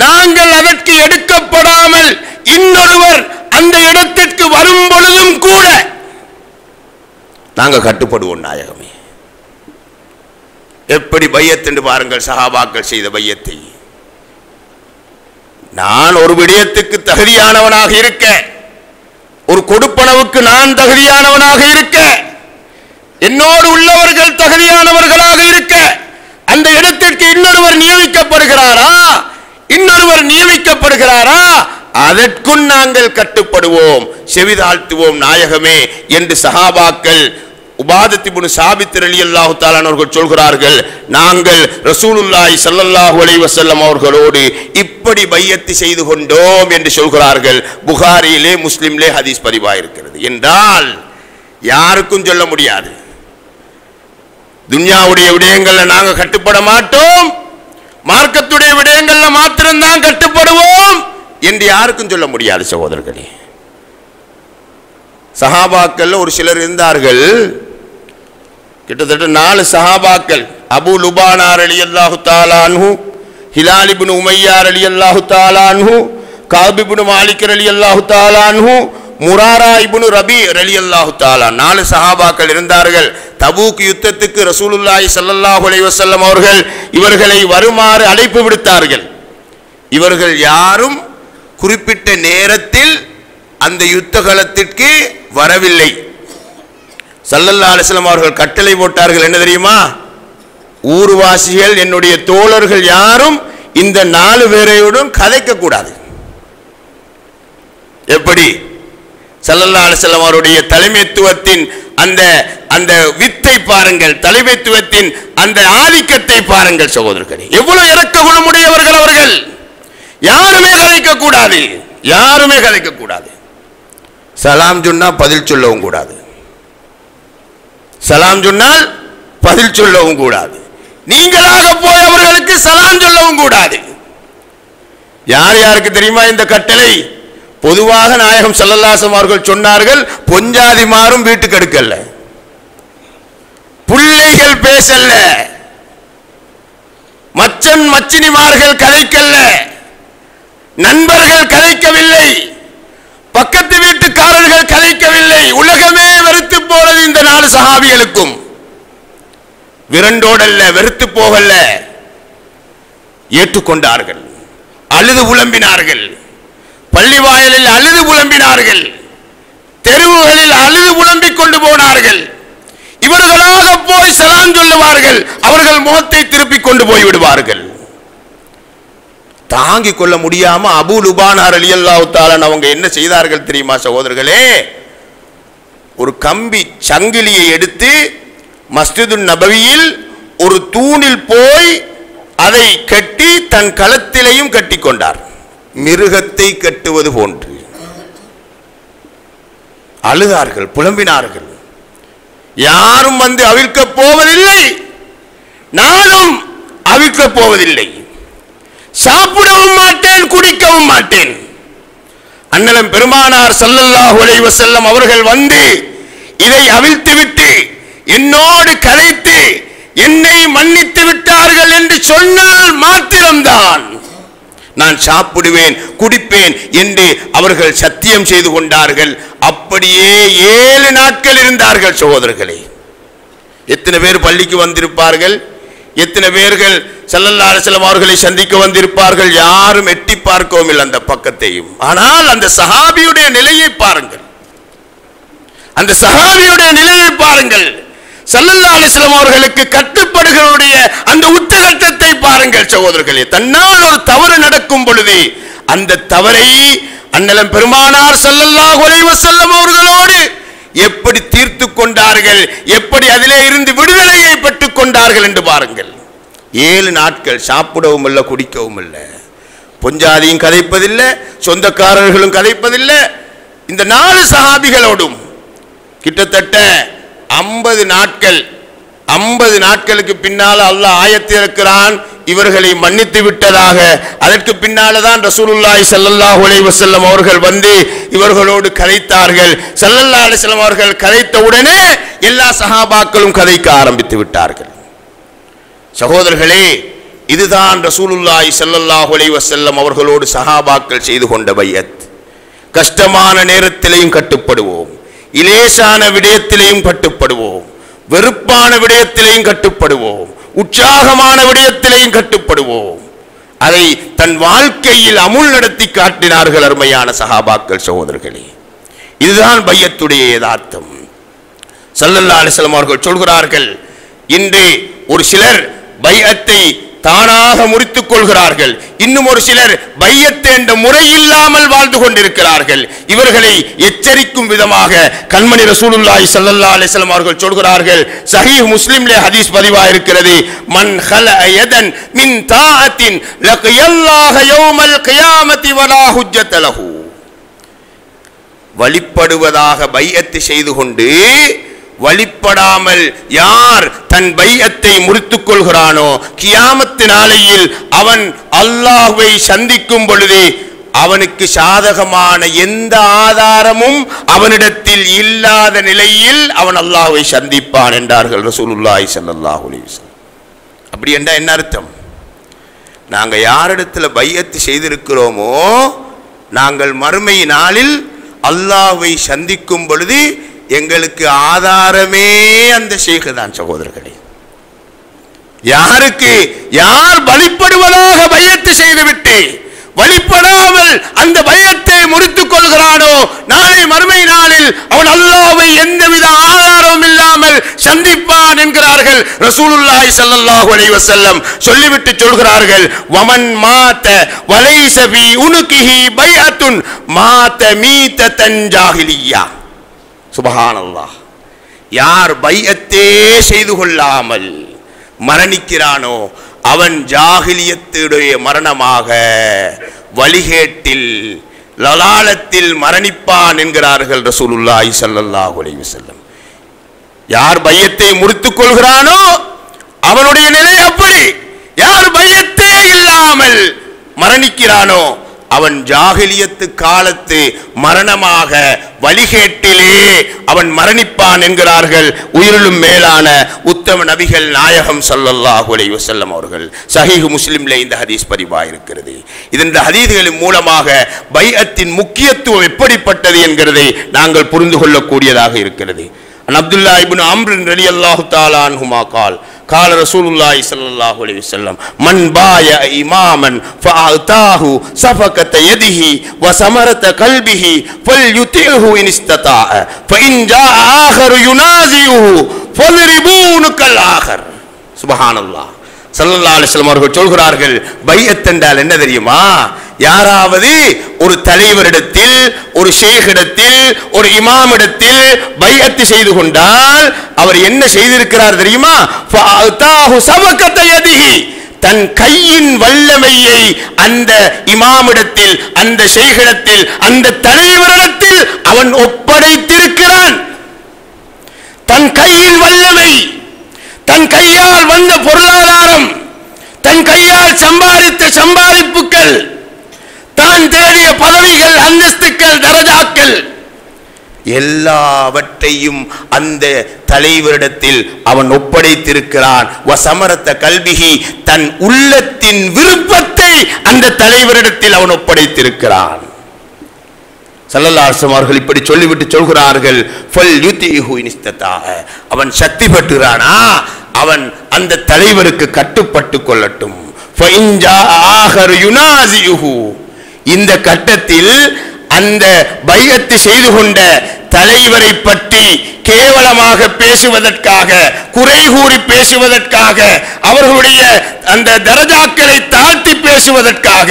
நாங்கள் அதற்கு எடுக்கப்படாமல் இன்னொருவர் அந்த இடத்திற்கு வரும் பொழுதும் கூட நாங்கள் கட்டுப்படுவோம். நாயகமே, எப்படி பையத் என்று பாருங்கள். சஹாபாக்கள் செய்த பையத்தை. நான் ஒரு விடயத்துக்கு தகுதியானவனாக இருக்க, ஒரு கொடுப்பனவுக்கு நான் தகுதியானவனாக இருக்க, என்னோடு உள்ளவர்கள் தகுதியானவர்களாக இருக்க, அந்த இடத்திற்கு இன்னொருவர் நியமிக்கப்படுகிறாரா அதற்கும் நாங்கள் கட்டுப்படுவோம், செவிதாழ்த்துவோம் நாயகமே என்று சஹாபாக்கள் உபாதத் இப்னு சாபித் ரலியல்லாஹு தஆலா அவர்கள் சொல்கிறார்கள். நாங்கள் ரசூலுல்லாஹி ஸல்லல்லாஹு அலைஹி வஸல்லம் அவர்களோடு இப்படி பையத்து செய்து கொண்டோம் என்று சொல்கிறார்கள். புகாரியிலே முஸ்லிமிலே ஹதீஸ் பதிவாயிருக்கிறது. என்றால் யாருக்கும் சொல்ல முடியாது, துன்யாவுடைய விடயங்கள்ல நாங்க கட்டுப்பட மாட்டோம், மார்க்கத்துடைய விடயங்கள்ல மாத்திரம்தான் கட்டுப்படுவோம் என்று யாருக்கும் சொல்ல முடியாது. சகோதரர்களே, சஹாபாக்கள் ஒரு சிலர் இருந்தார்கள், கிட்டத்தட்ட 4 சஹாபாக்கள், அபூ லுபானா ரலியல்லாஹு தஆலா அன்ஹு, ஹிலால் இப்னு உமையா ரலியல்லாஹு தஆலா அன்ஹு, கஅப் இப்னு மாலிக் ரலியல்லாஹு தஆலா அன்ஹு, முராரா இப்னு ரபி ரலியல்லாஹு தஆலா 4 சஹாபாக்கள் இருந்தார்கள். தபூக் யுத்தத்துக்கு ரசூலுல்லாஹி ஸல்லல்லாஹு அலைஹி வஸல்லம் அவர்கள் இவர்களை வருமாறு அழைப்பு விடுத்தார்கள். இவர்கள் யாரும் குறிப்பிட்ட நேரத்தில் அந்த யுத்த களத்திற்கு வரவில்லை. ஸல்லல்லாஹு அலைஹி வஸல்லம் அவர்கள் கட்டளை போட்டார்கள், என்ன தெரியுமா? ஊர்வாசிகள் என்னுடைய தோழர்கள் யாரும் இந்த 4 பேரையோடும் கதைக்க கூடாது. எப்படி? ஸல்லல்லாஹு அலைஹி வஸல்லம் அவருடைய தலைமைத்துவத்தின் அந்த அந்த வித்தை பாருங்கள், தலைமைத்துவத்தின் அந்த ஆதிக்கத்தை பாருங்கள் சகோதரர்களே, எவ்வளவு இரக்க குணமுடையவர்கள் அவர்கள். யாருமே கதைக்க கூடாது, யாருமே கதைக்க கூடாது. சலாம் சொன்னால் பதில் சொல்லவும் கூடாது, சலாம் சொன்னால் பதில் சொல்லவும் கூடாது. நீங்களாக போய் அவர்களுக்கு சலாம் சொல்லவும் கூடாது. யார் யாருக்கு தெரியுமா இந்த கட்டளை? பொதுவாக நாயகம் ஸல்லல்லாஹு அலைஹி வஸல்லம் அவர்கள் சொன்னார்கள், பொஞ்சாதி மாறும் வீட்டுக்கு எடுக்கல, பிள்ளைகள் பேசல்ல, மச்சன் மச்சினிமார்கள் கதைக்கல்ல, நண்பர்கள் கதைக்கவில்லை, பக்கத்து வீட்டுக்காரர்கள் கதைக்கவில்லை. உலகமே வெறுத்து போனது இந்த 4 சஹாபிகளுக்கும். விரண்டோடல்ல, வெறுத்து போகல்ல, ஏற்றுக்கொண்டார்கள், அழுது புலம்பினார்கள், பள்ளி வாயிலில் அழுது புலம்பினார்கள், தெருவுகளில் அழுது புலம்பிக் கொண்டு போனார்கள். இவர்களாக போய் சலாம் சொல்லுவார்கள், அவர்கள் முகத்தை திருப்பி கொண்டு போய் விடுவார்கள். தாங்கிக் கொள்ள முடியாம அபூ லுபானா ரலியல்லாஹு தஆலா அவங்க என்ன செய்தார்கள் தெரியுமா சகோதரர்களே? ஒரு கம்பி சங்கிலியை எடுத்து மஸ்ஜிதுன் நபவியில் ஒரு தூணில் போய் அதை கட்டி தன் களத்திலையும் கட்டி கொண்டார். மிருகத்தை கட்டுவது போன்று அழுதார்கள், புலம்பினார்கள். யாரும் வந்து அவிழ்க்கப் போவதில்லை, நானும் அவிழ்க்கப் போவதில்லை, சாப்பிடவும் மாட்டேன், குடிக்கவும் மாட்டேன். அண்ணலம் பெருமானார் ஸல்லல்லாஹு அலைஹி வஸல்லம் அவர்கள் வந்து இதை அவிழ்த்துவிட்டு என்னோடு கதைத்து என்னை மன்னித்து விட்டார்கள் என்று சொன்னால் மாத்திரம்தான் நான் சாப்பிடுவேன், குடிப்பேன் என்று அவர்கள் சத்தியம் செய்து கொண்டார்கள். அப்படியே 7 நாட்கள் இருந்தார்கள் சகோதரர்களே. எத்தனை பேர் பள்ளிக்கு வந்திருப்பார்கள், எத்தனை பேர்கள் ஸல்லல்லாஹு அலைஹி வஸல்லம் அவர்களை சந்திக்க வந்திருப்பார்கள். யாரும் எட்டி பார்க்கவும் இல்லை அந்த பக்கத்தையும். ஆனால் அந்த சஹாபியுடைய நிலையை பாருங்கள், அந்த சஹாபியுடைய நிலையை பாருங்கள். ஸல்லல்லாஹு அலைஹி வஸல்லம் அவர்களுக்கு கட்டுப்படுகளுடைய அந்த உச்சகட்டத்தை பாருங்கள் சகோதரர்களே. தன்னால் ஒரு தவறு நடக்கும் பொழுது அந்த தவறை அண்ணலம் பெருமானார் ஸல்லல்லாஹு அலைஹி வஸல்லம் அவர்களோடு எப்படி தீர்த்து கொண்டார்கள், எப்படி அதிலே இருந்து விடுதலையை பெற்றுக் கொண்டார்கள் என்று பாருங்கள். 7 நாட்கள் சாப்பிடவும் இல்லை, குடிக்கவும் இல்லை, பொஞ்சாதியும் கதைப்பதில்லை, சொந்தக்காரர்களும் கதைப்பதில்லை. இந்த 4 சஹாபிகளோடும் கிட்டத்தட்ட 50 நாட்கள், 50 நாட்களுக்கு பின்னால் அல்லாஹ் ஆயத்தில் இருக்கிறான், இவர்களை மன்னித்து விட்டதாக. அதற்கு பின்னால்தான் ரசூலுல்லாஹி ஸல்லல்லாஹு அலைஹி வஸல்லம் அவர்கள் வந்து இவர்களோடு கதைத்தார்கள். ஸல்லல்லாஹு அலைஹி வஸல்லம் அவர்கள் கதைத்த உடனே எல்லா சஹாபாக்களும் கதைக்க ஆரம்பித்து விட்டார்கள். சகோதரர்களே, இதுதான் ரசூலுல்லாஹி ஸல்லல்லாஹு அலைஹி வஸல்லம் அவர்களோடு சஹாபாக்கள் செய்து கொண்ட பையத். கஷ்டமான நேரத்திலேயும் கட்டுப்படுவோம், இலேசான விடயத்திலேயும் கட்டுப்படுவோம், வெறுப்பான விடயத்திலேயும் கட்டுப்படுவோம், உற்சாகமான விடயத்திலேயும் கட்டுப்படுவோம். அதை தன் வாழ்க்கையில் அமுல் நடத்தி காட்டினார்கள் அருமையான சஹாபாக்கள் சகோதரர்களே. இதுதான் பையத்துடைய யதார்த்தம். ஸல்லல்லாஹு அலைஹி வஸல்லம் அவர்கள் சொல்கிறார்கள், இன்று ஒரு சிலர் பைஅத்தை தானாக முறித்துக் கொள்கிறார்கள். இன்னும் ஒரு சிலர் பையத் என்ற முறை இல்லாமல் வாழ்ந்து கொண்டிருக்கிறார்கள். இவர்களை எச்சரிக்கும் விதமாக கண்மணி ரசூலுல்லாஹி ஸல்லல்லாஹு அலைஹி வஸல்லம் அவர்கள் சொல்கிறார்கள். சஹீஹ் முஸ்லிம்லே ஹதீஸ் பதிவாக இருக்கிறது. மன் ஹலஅ யதன் மின் தாஅத்தின் லகியல்லாஹ யௌமல் கியாமத்தி வலா ஹுஜ்ஜத லஹு. வழிபடுவதாக பைஅத் செய்து கொண்டு வழிபடாமல் யார் தன் பைஅத்தை முறித்துக் கொள்கிறானோ கியாமத்து நாளையில் அவன் அல்லாஹ்வை சந்திக்கும் பொழுது அவனுக்கு சாதகமான எந்த ஆதாரமும் அவனிடத்தில் இல்லாத நிலையில் அவன் அல்லாஹ்வை சந்திப்பான் என்றார்கள் ரசூலுல்லாஹி ஸல்லல்லாஹு அலைஹி வஸல்லம். அப்படி என்றால் என்ன அர்த்தம்? நாங்க யாரிடத்துல பைஅத் செய்திருக்கிறோமோ நாங்கள் மறுமை நாளில் அல்லாஹ்வை சந்திக்கும் பொழுது எங்களுக்கு ஆதாரமே அந்த ஷேக் தான். சகோதரர்களே, யாருக்கு யார் வழிபடுவதாக பையத்து செய்துவிட்டு வழிபடாமல் அந்த பையத்தை முறித்துக் கொள்கிறானோ நாளை மறுமை நாளில் அவன் அல்லாஹ்வை எந்தவித ஆதாரமும் இல்லாமல் சந்திப்பான் என்கிறார்கள் ரசூலுல்லாஹி ஸல்லல்லாஹு அலைஹி வஸல்லம். சொல்லிவிட்டு சொல்கிறார்கள், வமன் மாத வலைஸ ஃபீ உனுகிஹி பைஅத்துன் மாத மீதத்தன் ஜாஹிலிய்யா. சுபஹானல்லாஹ். யார் பைஅத்தே செய்து கொள்ளாமல் மரணிக்கிறானோ அவன் ஜாஹிலியத்துடைய மரணமாக வழிகேட்டில் லலாலத்தில் மரணிப்பான் என்கிறார்கள் ரசூலுல்லாஹி ஸல்லல்லாஹு அலைஹி வஸல்லம். யார் பையத்தை முறித்துக் கொள்கிறானோ அவனுடைய நிலை அப்படி. யார் பையத்தே இல்லாமல் மரணிக்கிறானோ அவன் ஜாஹிலியத்து காலத்து மரணமாக வழிகேட்டிலே அவன் மரணிப்பான் என்கிறார்கள் உயிரிலும் மேலான உத்தம நபிகள் நாயகம் ஸல்லல்லாஹு அலைஹி வஸல்லம் அவர்கள். சஹீஹ் முஸ்லிம்ல இந்த ஹதீஸ் பதிவாயிருக்கிறது. இந்த ஹதீஸ்களின் மூலமாக பைஅத்தின் முக்கியத்துவம் எப்படிப்பட்டது என்கிறதை நாங்கள் புரிந்து கொள்ளக்கூடியதாக இருக்கிறது. அப்துல்லா இப்னு அம்ர் ரலியல்லாஹு தஆலா அன்ஹுமா قال قال رسول الله صلى الله عليه وسلم من بايع اماما فاعطاه صفقه يده وثمرة قلبه فليطعه ان استطاع فان جاء اخر ينازعه فضربوا عنق الاخر. سبحان الله. ஸல்லல்லாஹு அலைஹி வஸல்லம் அவர்கள் சொல்கிறார்கள், பைஅத் என்றால் என்ன தெரியுமா? யாராவது ஒரு தலைவரிடத்தில், ஒரு ஷேഖிடத்தில், ஒரு இமாமிடத்தில் பைஅத் செய்து கொண்டால் அவர் என்ன செய்திருக்கிறார் தெரியுமா? ஃபஅதாஹு ஸபகத யதிஹி. தன் கையின் வல்லமையை அந்த இமாமிடத்தில், அந்த ஷேഖிடத்தில், அந்த தலைவரிடத்தில் அவன் ஒப்படைத்திருக்கிறான். தன் கையின் வல்லமை, தன் கையால் வந்த பொருளாதாரம், தன் கையால் சம்பாதித்த சம்பாதிப்புகள், தான் தேடிய பதவிகள், அந்தஸ்துக்கள், தரஜாக்கள் எல்லாவற்றையும் அந்த தலைவரிடத்தில் அவன் ஒப்படைத்திருக்கிறான். வசமரத்த கல்விஹி. தன் உள்ளத்தின் விருப்பத்தை அந்த தலைவரிடத்தில் அவன் ஒப்படைத்திருக்கிறான். ஸல்லல்லாஹு அலைஹி வஸல்லம் அவர்கள் இப்படி சொல்லிவிட்டு சொல்கிறார்கள், ஃபல்யுதிஹு இன் இஸ்ததாஅ. அவன் சக்தி பெற்றுறானா அவன் அந்த தலைவருக்கு கட்டுப்பட்டு கொள்ளட்டும். ஃபஇன் ஜாஅ ஆகர் யுனாஸிஹு. இந்த கட்டத்தில் அந்த பைஅத் செய்து கொண்ட தலைவரை பற்றி கேவலமாக பேசுவதற்காக, குறை கூறி பேசுவதற்காக, அவர்களுடைய அந்த தரஜாக்களை தாழ்த்தி பேசுவதற்காக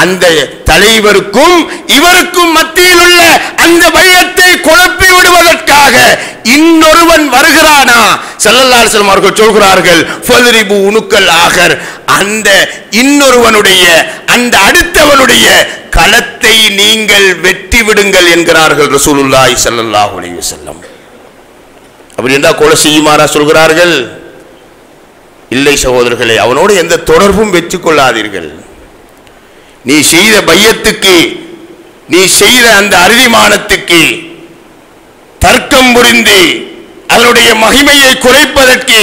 அந்த தலைவருக்கும் இவருக்கும் மத்தியில் உள்ள அந்த பைஅத்தை குழப்பி விடுவதற்காக இன்னொருவன் வருகிறானா? ஸல்லல்லாஹு அலைஹி வஸல்லம் அவர்கள் சொல்கிறார்கள், ஃபல்ரிபு உனுக்கல் ஆகர். அந்த இன்னொருவனுடைய, அந்த அடுத்தவனுடைய களத்தை நீங்கள் வெட்டி விடுங்கள் என்கிறார்கள் ரசூலுல்லாஹி ஸல்லல்லாஹு அலைஹி வஸல்லம். அப்படி என்றால் கொலை செய்யுமாறா சொல்கிறார்கள்? இல்லை சகோதரர்களே, அவனோடு எந்த தொடர்பும் வெற்றி கொள்ளாதீர்கள். நீ செய்த பையத்துக்கு, நீ செய்த அந்த அறுதிமானத்துக்கு தர்க்கம் புரிந்து அதனுடைய மகிமையை குறைப்பதற்கு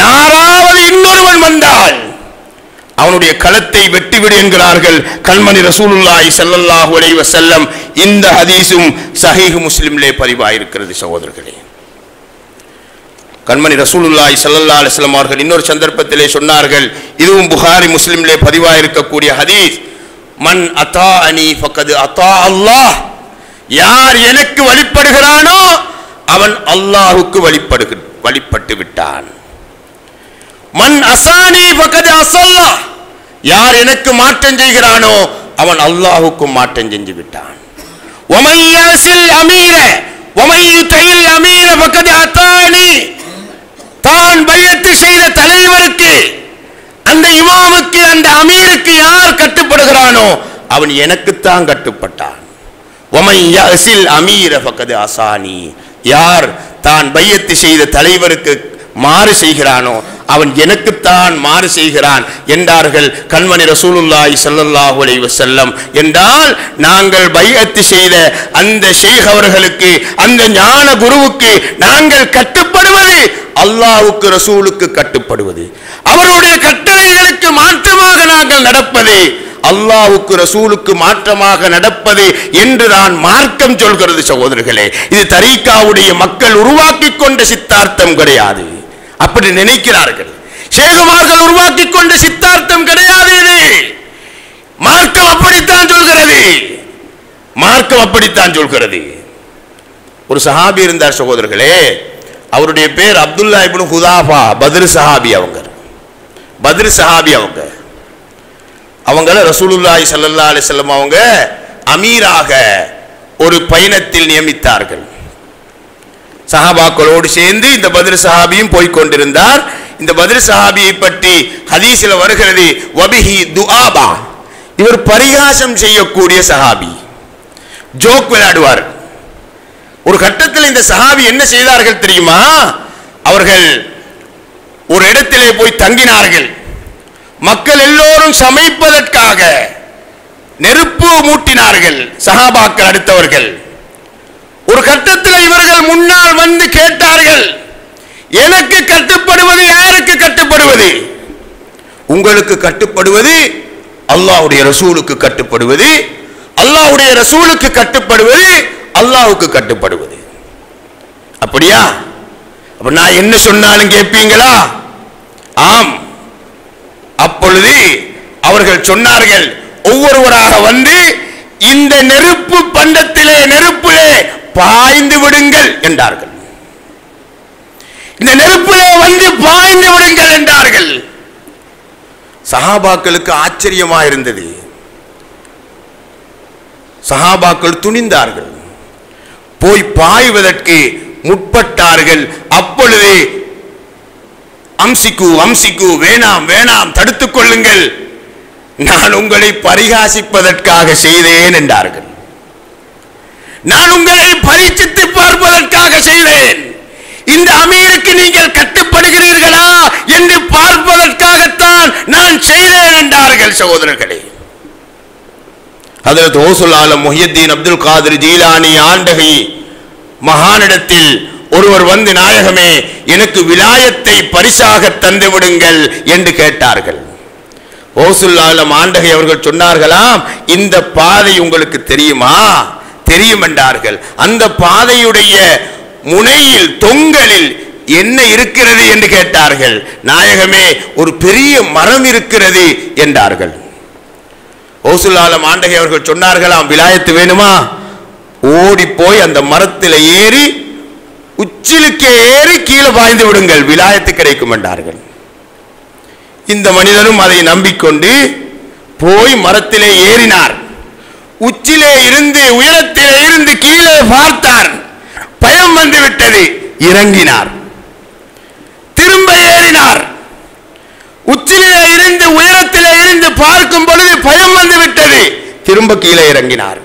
யாராவது இன்னொருவன் வந்தால் அவனுடைய களத்தை வெட்டிவிடு என்கிறார்கள் கண்மணி ரசூலுல்லாஹி ஸல்லல்லாஹு அலைஹி வஸல்லம். இந்த ஹதீஸும் சஹீஹ் முஸ்லிம்லே பதிவாயிருக்கிறது சகோதரர்களே. கண்மணி ரசூலுல்லாஹி ஸல்லல்லாஹு அலைஹி வஸல்லம் அவர்கள் இன்னொரு சந்தர்ப்பத்திலே சொன்னார்கள், இதுவும் புகாரி முஸ்லிம்லே பதிவாயிருக்கக்கூடிய ஹதீஸ், மன் அதாஅனி ஃபக்கத் அதா அல்லாஹ். யார் எனக்கு வழிபடுகிறானோ அவன் அல்லாஹ்வுக்கு வழிபட்டு விட்டான். மன் அசானி ஃபகத் அஸல்லா, யார் எனக்கு மாற்றம் செய்கிறானோ அவன் அல்லாஹ்வுக்கு மாற்றம் செஞ்சு விட்டான். வமன் யஸில் அமீர வமன் யுதைல் அமீர ஃபகத் அதானி, தான் பைஅத் செய்த தலைவருக்கு, அந்த இமாமுக்கு, அந்த அமீருக்கு யார் கட்டுப்படுகிறானோ அவன் எனக்குத்தான் கட்டுப்பட்டான். வமன் யஸில் அமீர ஃபகத் அஸானி, யார் தான் பைஅத் செய்த தலைவருக்கு மாறு செய்கிறானோ அவன் எனக்குத்தான் மாறு செய்கிறான் என்றார்கள் கண்மணி ரசூலுல்லாஹி ஸல்லல்லாஹு அலைஹி வஸல்லம். என்றால் நாங்கள் பைஅத் செய்த அந்த ஷேக் அவர்களுக்கு, அந்த ஞான குருவுக்கு நாங்கள் கட்டுப்படுவது அல்லாஹ்வுக்கு ரசூலுக்கு கட்டுப்படுவது, அவருடைய கட்டளைகளுக்கு மாற்றமாக நாங்கள் நடப்பது அல்லாஹ்வுக்கு ரசூலுக்கு மாற்றமாக நடப்பது என்றுதான் மார்க்கம் சொல்கிறது. சகோதரர்களே, இது தரீகாவுடைய மக்கள் உருவாக்கி கொண்ட சித்தார்த்தம் கிடையாது. அப்படி நினைக்கிறார்கள். ஷேகுமார்கள் உருவாக்கி கொண்ட சித்தார்த்தம் கிடையாது. இது மார்க்கம் அப்படித்தான் சொல்கிறது. மார்க்கம் அப்படித்தான் சொல்கிறது. ஒரு சஹாபி இருந்தார் சகோதரர்களே, அவருடைய பேர் அப்துல்லா இப்னு ஹுதாஃபா, பத்ர் சஹாபி. பத்ர் சஹாபி அவங்கள ரசூலுல்லாஹி ஸல்லல்லாஹு அலைஹி வஸல்லம் அவங்க அமீராக ஒரு பயணத்தில் நியமித்தார்கள். சஹாபாக்களோடு சேர்ந்து இந்த பத்ர் சஹாபியும் போய்கொண்டிருந்தார். இந்த பத்ர் சஹாபியை பற்றி ஹதீஸில் வருகிறது, வபிஹி துஆபா, இவர் பரிகாசம் செய்யக்கூடிய சஹாபி, ஜோக் விளையாடுவார். ஒரு கட்டத்தில் இந்த சஹாபி என்ன செய்தார்கள் தெரியுமா? அவர்கள் ஒரு இடத்திலே போய் தங்கினார்கள். மக்கள் எல்லோரும் சமைப்பதற்காக நெருப்பு மூட்டினார்கள் சஹாபாக்கள் அடுத்தவர்கள். ஒரு கட்டத்தில் இவர்கள் முன்னால் வந்து கேட்டார்கள், எனக்கு கட்டுப்படுவது யாருக்கு கட்டுப்படுவது? உங்களுக்கு கட்டுப்படுவது அல்லாஹ்வுடைய ரசூலுக்கு கட்டுப்படுவது, அல்லாஹ்வுடைய ரசூலுக்கு கட்டுப்படுவது அல்லாஹ்வுக்கு கட்டுப்படுவது. அப்படியா? அப்ப நான் என்ன சொன்னாலும் கேட்பீங்களா? ஆம். அப்பொழுது அவர்கள் சொன்னார்கள், ஒவ்வொருவராக வந்து இந்த நெருப்பு பண்டத்திலே, நெருப்பிலே பாய்ந்து விடுங்கள் என்றார்கள். இந்த நெருப்பிலே வந்து பாய்ந்து விடுங்கள் என்றார்கள். சஹாபாக்களுக்கு ஆச்சரியமா இருந்தது. சஹாபாக்கள் துணிந்தார்கள், போய் பாய்வதற்கு முற்பட்டார்கள். அப்பொழுது அம்சிக்கு அம்சிக்கு, வேணாம் வேணாம், தடுத்துக் கொள்ளுங்கள், நான் உங்களை பரிகாசிப்பதற்காக செய்தேன் என்றார்கள். நான் உங்களை பரீட்சித்து பார்ப்பதற்காக செய்தேன். இந்த அமீருக்கு நீங்கள் கட்டுப்படுகிறீர்களா என்று பார்ப்பதற்காகத்தான் நான் செய்தேன் என்றார்கள். சகோதரர்களே, ஹஜ்ரத் கௌசுல் ஆலம் முஹியுத்தீன் அப்துல் காதிர் ஜீலானி ஆண்டகை மகானிடத்தில் ஒருவர் வந்து, நாயகமே, எனக்கு விலாயத்தை பரிசாக தந்து விடுங்கள் என்று கேட்டார்கள். கௌசுல் ஆலம் ஆண்டகை அவர்கள் சொன்னார்களாம், இந்த பாதை உங்களுக்கு தெரியுமா? தெரியும் என்றார்கள். அந்த பாதையுடைய முனையில், தொங்கலில் என்ன இருக்கிறது என்று கேட்டார்கள். நாயகமே, ஒரு பெரிய மரம் இருக்கிறது என்றார்கள். கௌசுல் ஆலம் ஆண்டகை அவர்கள் சொன்னார்களாம், விலாயத்து வேணுமா? ஓடி போய் அந்த மரத்தில் ஏறி, உச்சிலுக்கே ஏறி கீழே பாய்ந்து விடுங்கள், விலாயத்து கிடைக்கும் என்றார்கள். இந்த மனிதனும் அதை நம்பிக்கொண்டு போய் மரத்திலே ஏறினார். உச்சிலே இருந்து, உயரத்திலே இருந்து கீழே பார்த்தார். பயம் வந்து விட்டது. இறங்கினார். திரும்ப ஏறினார். உச்சிலே இருந்து, உயரத்திலே இருந்து பார்க்கும் பொழுது பயம் வந்து விட்டது. திரும்ப கீழே இறங்கினார்.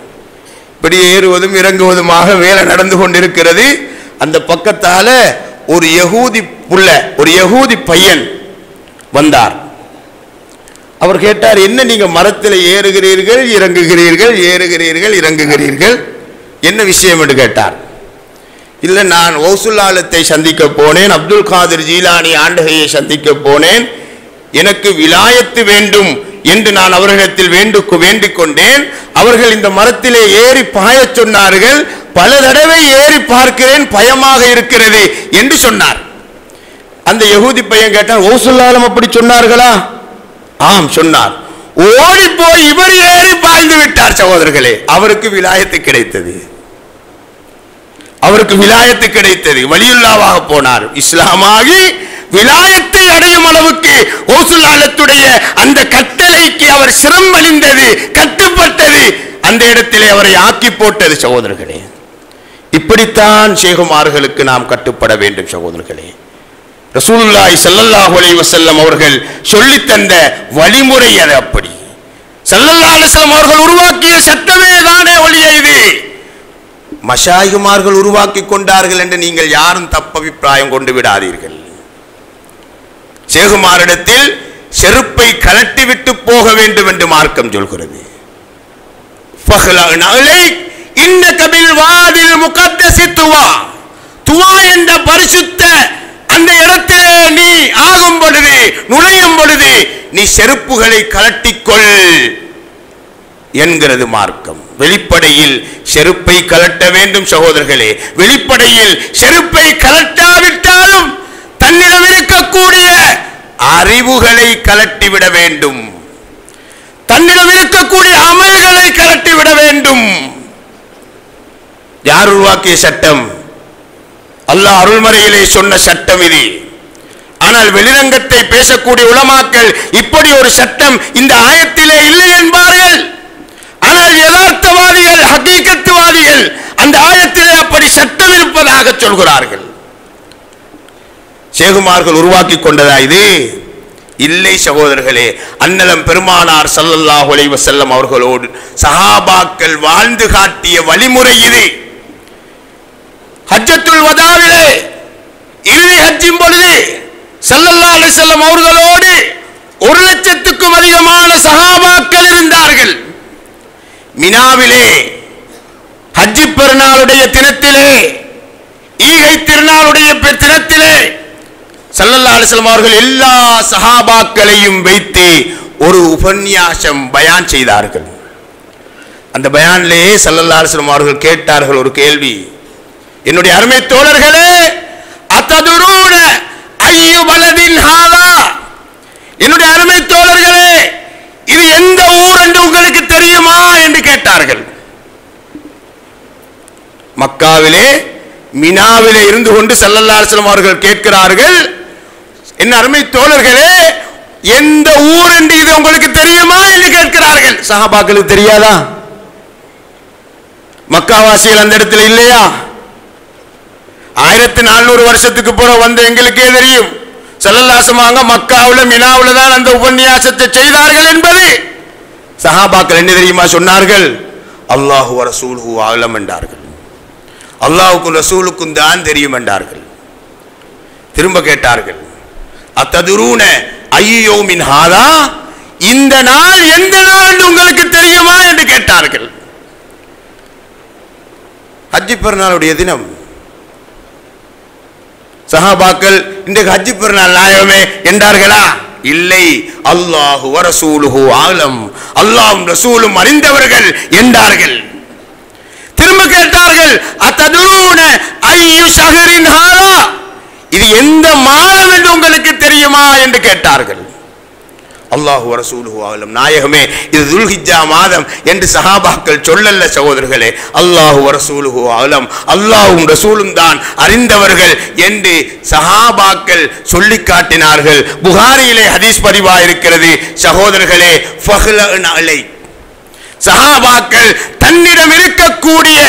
இப்படி ஏறுவதும் இறங்குவதுமாக வேலை நடந்து கொண்டிருக்கிறது. அந்த பக்கத்தால ஒரு யகூதி புள்ள, ஒரு யகூதி பையன் வந்தார். அவர் கேட்டார், என்ன நீங்க மரத்தில் ஏறுகிறீர்கள் இறங்குகிறீர்கள், ஏறுகிறீர்கள் இறங்குகிறீர்கள், என்ன விஷயம் என்று கேட்டார். இல்ல, நான் கௌசுல் ஆலத்தை சந்திக்க போனேன், அப்துல் காதிர் ஜீலானி ஆண்டகையை சந்திக்க போனேன், எனக்கு விலாயத்து வேண்டும் என்று நான் அவர்களிடத்தில் வேண்டிக் கொண்டேன். அவர்கள் இந்த மரத்திலே ஏறி பாயச் சொன்னார்கள். பல தடவை ஏறி பார்க்கிறேன், பயமாக இருக்கிறது என்று சொன்னார். அந்த யகூதி பையன் கேட்டார், கௌசுல் ஆலம் அப்படி சொன்னார்களா? ஆம் சொன்னார். ஓடி போய் இவர் ஏறி பாய்ந்து விட்டார். சகோதரர்களே, அவருக்கு விலாயத்து கிடைத்தது. அவருக்கு விலாயத்து கிடைத்தது. வலியுல்லாவாக போனார். இஸ்லாமாகி விலாயத்தை அடையும் அளவுக்கு கௌசுல் ஆலத்துடைய அந்த கட்டளைக்கு அவர் சிரமளிந்தது, கட்டுப்பட்டது, அந்த இடத்திலே அவரை ஆக்கி போட்டது. சகோதரர்களே, இப்படித்தான் ஷேகுமார்களுக்கு நாம் கட்டுப்பட வேண்டும். சகோதரர்களே, ரசூலுல்லாஹி ஸல்லல்லாஹு அலைஹி வஸல்லம் அவர்கள் சொல்லி தந்த வழிமுறை அது. அப்படி ஸல்லல்லாஹு அலைஹி வஸல்லம் அவர்கள் உருவாக்கிய சட்டமே தானே ஒழிய இது மஷாயிகுமார்கள் உருவாக்கி கொண்டார்கள் என்று நீங்கள் யாரும் தப்பபிப்பிராயம் கொண்டு விடாதீர்கள். ஷேகுமாரிடத்தில் செருப்பை கலட்டி விட்டு போக வேண்டும் என்று மார்க்கம் சொல்கிறது. துவா என்ற பரிசுத்த அந்த இடத்திலே நீ ஆகும் பொழுது, நுழையும் பொழுது நீ செருப்புகளை கலட்டிக்கொள் என்கிறது மார்க்கம். வெளிப்படையில் செருப்பை கலட்ட வேண்டும். சகோதரர்களே, வெளிப்படையில் செருப்பை கலட்டாவிட்டாலும் தன்னிடம் இருக்கக்கூடிய அறிவுகளை கலட்டிவிட வேண்டும், தன்னிடம் இருக்கக்கூடிய அமல்களை கலட்டிவிட வேண்டும். யார் உருவாக்கிய சட்டம்? அல்லாஹ் அருள்மறையிலே சொன்ன சட்டம் இது. ஆனால் வெளிரங்கத்தை பேசக்கூடிய உலமாக்கள் இப்படி ஒரு சட்டம் இந்த ஆயத்திலே இல்லை என்பார்கள். ஆனால் யதார்த்தவாதிகள், ஹகீகத்துவாதிகள் அந்த ஆயத்திலே அப்படி சட்டம் இருப்பதாக சொல்கிறார்கள். ஷேகுமார்கள் உருவாக்கி கொண்டதா இது? இல்லை சகோதரர்களே. அன்னலம் பெருமானார் ஸல்லல்லாஹு அலைஹி வஸல்லம் அவர்களோடு சஹாபாக்கள் வாழ்ந்து காட்டிய வழிமுறை இது. ஹஜ்ஜத்துல் வதாவிலே இறுதி ஹஜ்ஜின் பொழுது ஸல்லல்லாஹு அலைஹி வஸல்லம் அவர்களோடு 1,00,000க்கும் அதிகமான சஹாபாக்கள் இருந்தார்கள். மினாவிலே ஹஜ்ஜி பெருநாளுடைய தினத்திலே, ஈகை திருநாளுடைய தினத்திலே ஸல்லல்லாஹு அலைஹி வஸல்லம் அவர்கள் எல்லா சஹாபாக்களையும் வைத்து ஒரு உபன்யாசம் பயான் செய்தார்கள். அந்த பயானிலே ஸல்லல்லாஹு அலைஹி வஸல்லம் அவர்கள் கேட்டார்கள் ஒரு கேள்வி. என்னுடைய அருமை தோழர்களே, அத்ததுரூன ஐயு பலதின் ஹாதா, என்னுடைய அருமை தோழர்களே, இது எந்த ஊர் என்று உங்களுக்கு தெரியுமா என்று கேட்டார்கள். மக்காவிலே மினாவிலே இருந்து கொண்டு ஸல்லல்லாஹு அலைஹி வஸல்லம் அவர்கள் கேட்கிறார்கள், என் அருமை தோழர்களே, எந்த ஊர் என்று இது உங்களுக்கு தெரியுமா என்று கேட்கிறார்கள். சஹாபாக்களுக்கு தெரியாதா? மக்காவாசிகள் அந்த இடத்துல இல்லையா? 1400 வருஷத்துக்கு பிறகு வந்த எங்களுக்கே தெரியும். ஸல்லல்லாஹு அலைஹி வஸல்லம் மக்காவுல மினாவுல தான் அந்த உபன்யாசத்தை செய்தார்கள் என்பது. சஹாபாக்கள் என்ன தெரியுமா சொன்னார்கள்? அல்லாஹு வ ரசூலுஹு அஅலம் என்றார்கள். அல்லாஹ்வுக்கும் ரசூலுக்கும் தான் தெரியும் என்றார்கள். திரும்ப கேட்டார்கள், அத்ததுரூன ஐயு யௌமின் ஹாதா, இந்த நாள் எந்த நாள் என்று உங்களுக்கு தெரியுமா என்று கேட்டார்கள். ஹஜ்ஜி பெருநாளுடைய தினம். சஹாபாக்கள் இன்றைக்கு ஹஜ்ஜி பெருநாள் நாயகமே என்றார்களா? இல்லை. அல்லாஹு வ ரசூலுஹு அஅலம், அல்லாஹ்வும் ரசூலும் அறிந்தவர்கள் என்றார்கள். திரும்ப கேட்டார்கள், அத்ததுரூன ஐயு ஷஹரின் ஹாதா, இது எந்த மாதம் என்று உங்களுக்கு தெரியுமா என்று கேட்டார்கள். அல்லாஹு வ ரசூலுஹு அஅலம், நாயகமே இது துல்ஹிஜ்ஜா மாதம் என்று சஹாபாக்கள் சொல்லல்ல சகோதரர்களே. அல்லாஹு வ ரசூலுஹு அஅலம், அல்லாஹ்வும் ரசூலும் தான் அறிந்தவர்கள் என்று சஹாபாக்கள் சொல்லி காட்டினார்கள். புகாரியிலே ஹதீஸ் பதிவா இருக்கிறது சகோதரர்களே. ஃபஹ்லன் அலை, சஹாபாக்கள் தன்னிடம் இருக்கக்கூடிய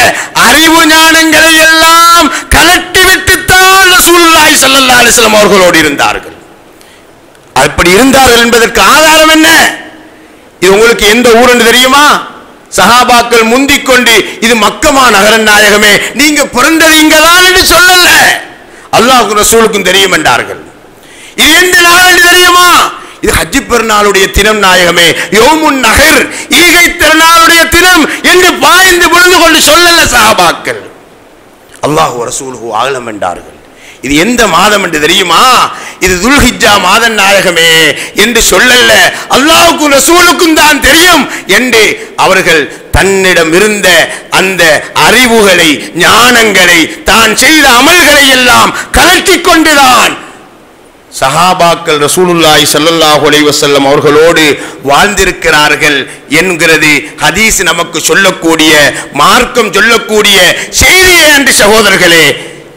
அறிவு ஞானங்களை எல்லாம் கலட்டிவிட்டுத்தான் ரசூலுல்லாஹி ஸல்லல்லாஹு அலைஹி வஸல்லம் அவர்களோடு இருந்தார்கள். அப்படி இருந்தார்கள் என்பதற்கு ஆதாரம் என்ன? இது உங்களுக்கு எந்த ஊர் என்று தெரியுமா? சஹாபாக்கள் முந்திக் கொண்டு இது மக்கமா நகரன் நாயகமே, நீங்க பிறந்தது இங்கதான் என்று சொல்லல, அல்லாஹ்வுக்கும் ரசூலுக்கும் தெரியும் என்றார்கள். இது எந்த நாள் என்று தெரியுமா? இது ஹஜ்ஜி பெருநாளுடைய தினம் நாயகமே, யௌமுன் நஹர், ஈகை திருநாளுடைய தினம் என்று பாய்ந்து விழுந்து கொண்டு சொல்லல சஹாபாக்கள். அல்லாஹு வ ரசூலுஹு அஅலம் என்றார்கள். இது எந்த மாதம் என்று தெரியுமா? இது துல்ஹிஜ்ஜா மாதம் நாயகமே என்று சொல்லல்ல, அல்லாஹ்வுக்கும் ரசூலுக்கும் தான் தெரியும் என்று அவர்கள் தன்னிடம் இருந்த அந்த அறிவுகளை, ஞானங்களை, தான் செய்த அமல்களை எல்லாம் கலட்டி கொண்டுதான் சஹாபாக்கள் ரசூலுல்லாஹி ஸல்லல்லாஹு அலைஹி வஸல்லம் அவர்களோடு வாழ்ந்திருக்கிறார்கள் என்கிறது ஹதீஸ் நமக்கு சொல்லக்கூடிய, மார்க்கம் சொல்லக்கூடிய செய்தியே என்று சகோதரர்களே.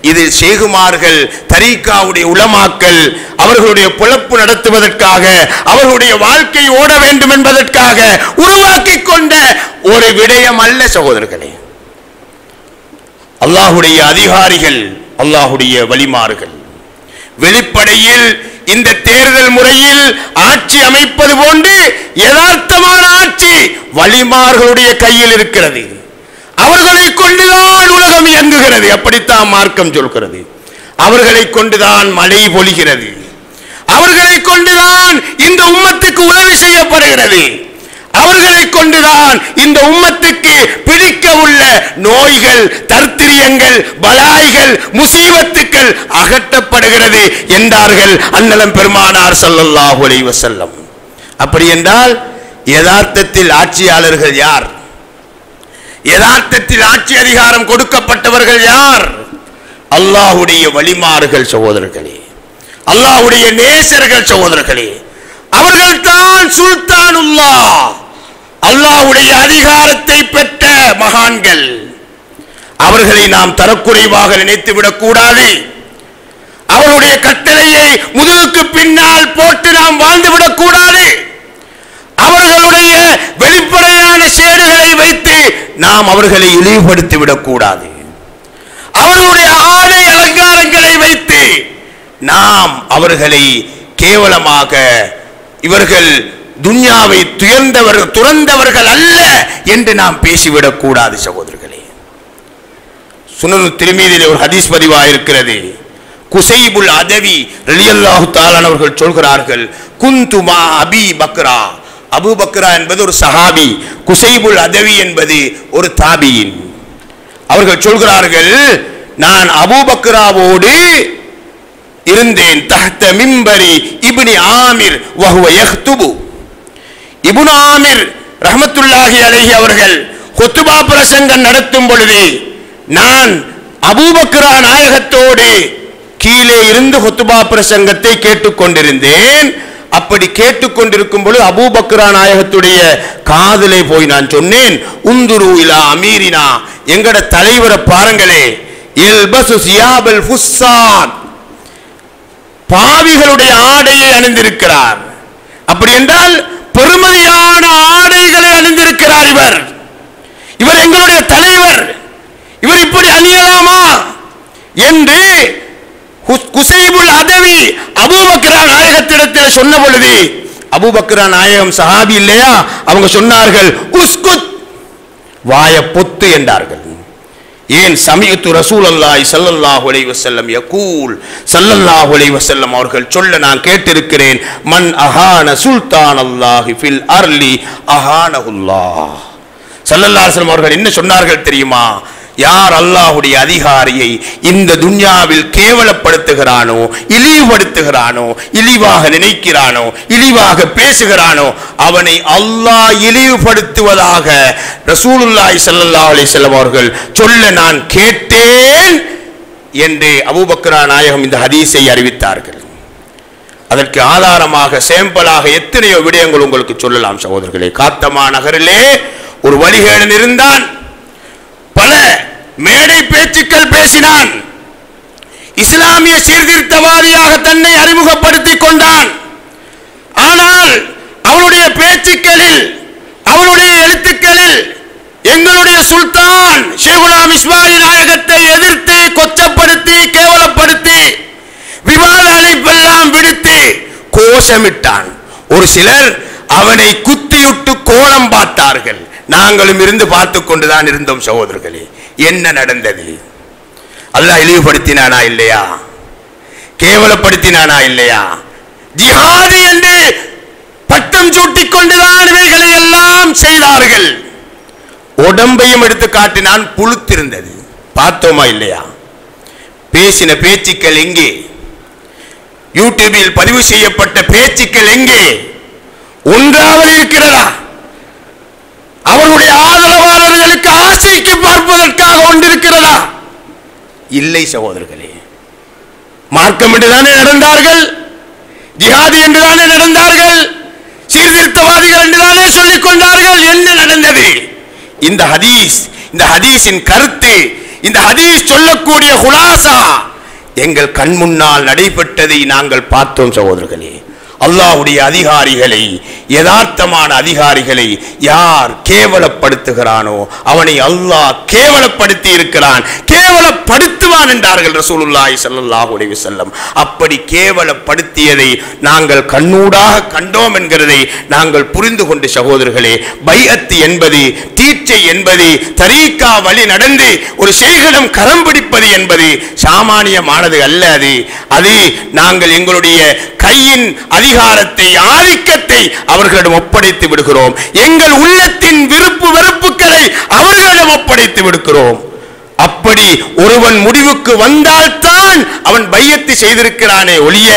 இது ஷேகுமார்கள், தரீகாவுடைய உலமாக்கள் அவர்களுடைய பொழப்பு நடத்துவதற்காக, அவர்களுடைய வாழ்க்கை ஓட வேண்டும் என்பதற்காக உருவாக்கி கொண்ட ஒரு விடயம் அல்ல சகோதரர்களே. அல்லாஹுடைய அதிகாரிகள், அல்லாஹுடைய வலிமார்கள் வெளிப்படையில் இந்த தேர்தல் முறையில் ஆட்சி அமைப்பது போன்று யதார்த்தமான ஆட்சி வலிமார்களுடைய கையில் இருக்கிறது. அவர்களை கொண்டுதான் உலகம் இயங்குகிறது. அப்படித்தான் மார்க்கம் சொல்கிறது. அவர்களை கொண்டுதான் மழை பொழிகிறது. அவர்களை கொண்டுதான் இந்த உம்மத்துக்கு உதவி செய்யப்படுகிறது. அவர்களை கொண்டுதான் இந்த உம்மத்துக்கு பிடிக்க உள்ள நோய்கள், தர்த்திரியங்கள், பலாய்கள், முசீபத்துக்கள் அகற்றப்படுகிறது என்றார்கள் அன்னலம் பெருமானார் ஸல்லல்லாஹு அலைஹி வஸல்லம். அப்படி என்றால் யதார்த்தத்தில் ஆட்சியாளர்கள் யார்? யதார்த்தத்தில் ஆட்சி அதிகாரம் கொடுக்கப்பட்டவர்கள் யார்? அல்லாஹ்வுடைய வலிமார்கள் சகோதரர்களே, அல்லாஹ்வுடைய நேசர்கள் சகோதரர்களே. அவர்கள் தான் சுல்தானுல்லாஹ், அல்லாஹ்வுடைய அதிகாரத்தை பெற்ற மகான்கள். அவர்களை நாம் தரக்குறைவாக நினைத்து விடக் கூடாது. அவருடைய கட்டளையை முதுகுக்கு பின்னால் போட்டு நாம் வாழ்ந்துவிடக் கூடாது. அவர்களுடைய வெளிப்படையான சேடுகளை வைத்து நாம் அவர்களை இழிவுபடுத்தி விடக் கூடாது. அவர்களுடைய ஆடை அலங்காரங்களை வைத்து நாம் அவர்களை கேவலமாக, இவர்கள் துன்யாவை துறந்தவர்கள் அல்ல என்று நாம் பேசிவிடக் கூடாது சகோதரர்களே. சுனன் திர்மிதியிலே ஒரு ஹதீஸ் பதிவாயிருக்கிறது. குசைபுல் அதவி ரலியல்லாஹு தஆலா அவர்கள் சொல்கிறார்கள், குந்து மா அபி பக்ரா. அபூ பக்ரா என்பது ஒரு சஹாபி, குசைபுல் அதவி என்பது ஒரு தாபியின். அவர்கள் சொல்கிறார்கள், நான் அபூ பக்ராவோடு இருந்தேன். தஹ்த மிம்பரி இப்னி ஆமிர் வஹுவ யக்துபு. இப்னு ஆமிர் ரஹ்மத்துல்லாஹி அலைஹி அவர்கள் குத்பா பிரசங்கம் நடத்தும் பொழுது நான் அபூ பக்ரா நாயகத்தோடு கீழே இருந்து குத்பா பிரசங்கத்தை கேட்டுக்கொண்டிருந்தேன். அப்படி கேட்டுக்கொண்டிருக்கும் பொழுது அபூ பக்ரா நாயகத்துடைய காதிலே போய் நான் சொன்னேன், உந்துரு இலா அமீரினா, எங்கட தலைவரை பாருங்களே, இல்பசு சியாபல் ஃபுஸ்ஸாக், பாவிகளுடைய ஆடையை அணிந்திருக்கிறார். அப்படி என்றால் பெருமதியான ஆடைகளை அணிந்திருக்கிறார். இவர் எங்களுடைய தலைவர், இவர் இப்படி அணியலாமா என்று குசைபுல் அதவி அபூ பக்ரா நாயகத்திடத்தில் சொன்ன பொழுது, அபூ பக்ரா நாயகம் சஹாபி இல்லையா, அவங்க சொன்னார்கள், உஸ்குத், வாய பொத்து என்றார்கள். ஏன்? சமீஅத்து ரசூலுல்லாஹி ஸல்லல்லாஹு அலைஹி வஸல்லம் யகூல், ஸல்லல்லாஹு அலைஹி வஸல்லம் அவர்கள் சொல்ல நான் கேட்டிருக்கிறேன், மன் அஹான சுல்தானல்லாஹி ஃபில் அர்லி அஹானஹுல்லாஹ். ஸல்லல்லாஹு அலைஹி வஸல்லம் அவர்கள் என்ன சொன்னார்கள் தெரியுமா? யார் அல்லாஹ்வுடைய அதிகாரியை இந்த துன்யாவில் கேவலப்படுத்துகிறானோ, இழிவுபடுத்துகிறானோ, இழிவாக நினைக்கிறானோ, இழிவாக பேசுகிறானோ, அவனை அல்லாஹ் இழிவுபடுத்துவதாக ரசூலுல்லாஹி ஸல்லல்லாஹு அலைஹி வஸல்லம் அவர்கள் சொல்ல நான் கேட்டேன் என்று அபூ பக்ரா நாயகம் இந்த ஹதீஸை அறிவித்தார்கள். அதற்கு ஆதாரமாக சேம்பலாக எத்தனையோ விடயங்கள் உங்களுக்கு சொல்லலாம் சகோதரர்களே. காத்தமா நகரிலே ஒரு வழிகேடன் இருந்தான். பல மேடை பேச்சுக்கள் பேசினான். இஸ்லாமிய சீர்திருத்தவாதியாக தன்னை அறிமுகப்படுத்திக் கொண்டான். ஆனால் அவனுடைய பேச்சுக்களில், அவனுடைய எழுத்துக்களில் எங்களுடைய சுல்தான் ஷேகுலாம் இஸ்மாயில் நாயகத்தை எதிர்த்து, கொச்சப்படுத்தி, கேவலப்படுத்தி, விவாத அழைப்பெல்லாம் விடுத்து கோஷமிட்டான். ஒரு சிலர் அவனை குத்தியுட்டு கோலம் பார்த்தார்கள். நாங்களும் இருந்து பார்த்து கொண்டுதான் இருந்தோம் சகோதரர்களே. என்ன நடந்தது? அல்லாஹ் இழிவுபடுத்தினானா இல்லையா? கேவலப்படுத்தினானா இல்லையா? ஜிஹாதி என்று பட்டம் சூட்டிக் கொண்டுதான் இவைகளை எல்லாம் செய்தார்கள். உடம்பையும் எடுத்து காட்டினான், புழுத்திருந்தது. பார்த்தோமா இல்லையா? பேசின பேச்சுக்கள் எங்கே? யூடியூபில் பதிவு செய்யப்பட்ட பேச்சுக்கள் எங்கே? ஒன்றாவது இருக்கிறதா? அவருடைய ஆதரவாளர்களுக்கு ஆசைக்கு பார்ப்பதற்காக ஒன்றிருக்கிறதா? இல்லை சகோதரர்களே. மார்க்கம் என்றுதானே நடந்தார்கள், ஜிஹாதி என்றுதானே நடந்தார்கள், சீர்திருத்தவாதிகள் என்றுதானே சொல்லிக் கொண்டார்கள். என்ன நடந்தது? இந்த ஹதீஸின் கருத்து இந்த ஹதீஸ் சொல்லக்கூடிய குலாசா எங்கள் கண் முன்னால் நடைபெற்றதை நாங்கள் பார்த்தோம் சகோதரர்களே. அல்லாஹ்வுடைய அதிகாரிகளை, யதார்த்தமான அதிகாரிகளை யார் கேவலப்படுத்துகிறானோ அவனை அல்லாஹ் கேவலப்படுத்தி இருக்கிறான், கேவலப்படுத்துவான் என்றார்கள் ரசூலுல்லாஹி ஸல்லல்லாஹு அலைஹி வஸல்லம். அப்படி கேவலப்படுத்தியதை நாங்கள் கண்ணூடாக கண்டோம் என்கிறதை நாங்கள் புரிந்து கொண்டு சகோதரர்களே, பைஅத் என்பது, தீட்சை என்பது, தரீக்கா வழி நடந்து ஒரு ஷைஹிடம் கரம் பிடிப்பது என்பது சாமானியமானது அல்ல. அது நாங்கள் எங்களுடைய கையின் அதிகாரத்தை, ஆதிக்கத்தை அவர்களிடம் ஒப்படைத்து விடுகிறோம். எங்கள் உள்ளத்தின் விருப்பு வெறுப்புகளை அவர்களிடம் ஒப்படைத்து விடுகிறோம். அப்படி ஒருவன் முடிவுக்கு வந்தால்தான் அவன் பையத்து செய்திருக்கிறானே ஒழிய,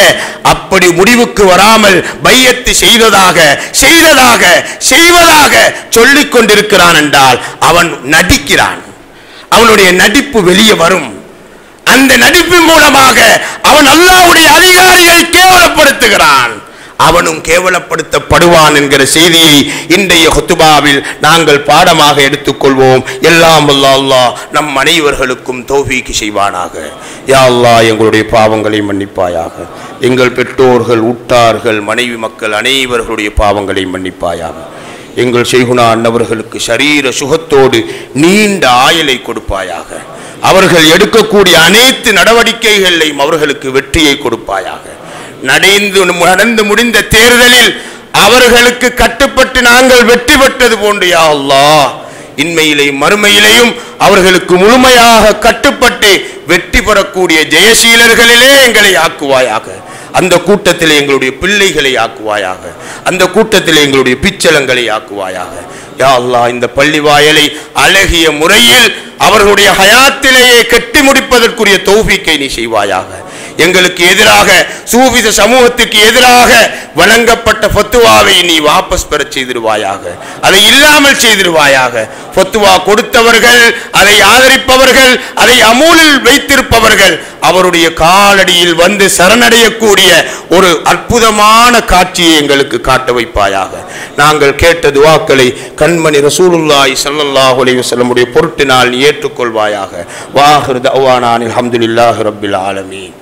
அப்படி முடிவுக்கு வராமல் பையத்து செய்வதாக சொல்லிக் கொண்டிருக்கிறான் என்றால் அவன் நடிக்கிறான். அவனுடைய நடிப்பு வெளியே வரும். அந்த நடிப்பின் மூலமாக அவன் அல்லாஹ்வுடைய அதிகாரிகளை கேவலப்படுத்துகிறான், அவனும் கேவலப்படுத்தப்படுவான் என்கிற செய்தியை இன்றைய ஹுத்துபாவில் நாங்கள் பாடமாக எடுத்துக்கொள்வோம். எல்லாம் அல்லாஹ் நம் அனைவர்களுக்கும் தௌஃபீக் செய்வானாக. யா அல்லாஹ் எங்களுடைய பாவங்களை மன்னிப்பாயாக. எங்கள் பெற்றோர்கள், உற்றார்கள், மனைவி மக்கள் அனைவர்களுடைய பாவங்களை மன்னிப்பாயாக. எங்கள் ஷைகுனா அன்னவர்களுக்கு ஷரீர சுகத்தோடு நீண்ட ஆயுளை கொடுப்பாயாக. அவர்கள் எடுக்கக்கூடிய அனைத்து நடவடிக்கைகளையும் அவர்களுக்கு வெற்றியை கொடுப்பாயாக. நடந்து முடிந்த தேர்தலில் அவர்களுக்கு கட்டுப்பட்டு நாங்கள் வெற்றி பெற்றது போன்று யா அல்லாஹ் இன்மையிலேயும் மறுமையிலேயும் அவர்களுக்கு முழுமையாக கட்டுப்பட்டு வெற்றி பெறக்கூடிய ஜெயசீலர்களிலே எங்களை ஆக்குவாயாக. அந்த கூட்டத்தில் எங்களுடைய பிள்ளைகளை ஆக்குவாயாக. அந்த கூட்டத்தில் எங்களுடைய பிச்சலங்களை ஆக்குவாயாக. யா அல்லாஹ் இந்த பள்ளி வாயலை அழகிய முறையில் அவர்களுடைய ஹயாத்திலேயே கட்டி முடிப்பதற்குரிய தௌஃபீக்கை நீ செய்வாயாக. எங்களுக்கு எதிராக, சூஃபிச சமூகத்துக்கு எதிராக வழங்கப்பட்ட ஃபத்வாவை நீ வாபஸ் பெற செய்திருவாயாக, அதை இல்லாமல் செய்திருவாயாக. ஃபத்வா கொடுத்தவர்கள், அதை ஆதரிப்பவர்கள், அதை அமூலில் வைத்திருப்பவர்கள் அவருடைய காலடியில் வந்து சரணடையக்கூடிய ஒரு அற்புதமான காட்சியை எங்களுக்கு காட்ட வைப்பாயாக. நாங்கள் கேட்ட துஆக்களை கண்மணி ரசூலுல்லாஹி ஸல்லல்லாஹு அலைஹி வஸல்லம் உடைய பொருட்டினால் நீ ஏற்றுக்கொள்வாயாக. வாஹிர் தஅவானா அல்ஹம்துலில்லாஹி ரப்பில் ஆலமீன்.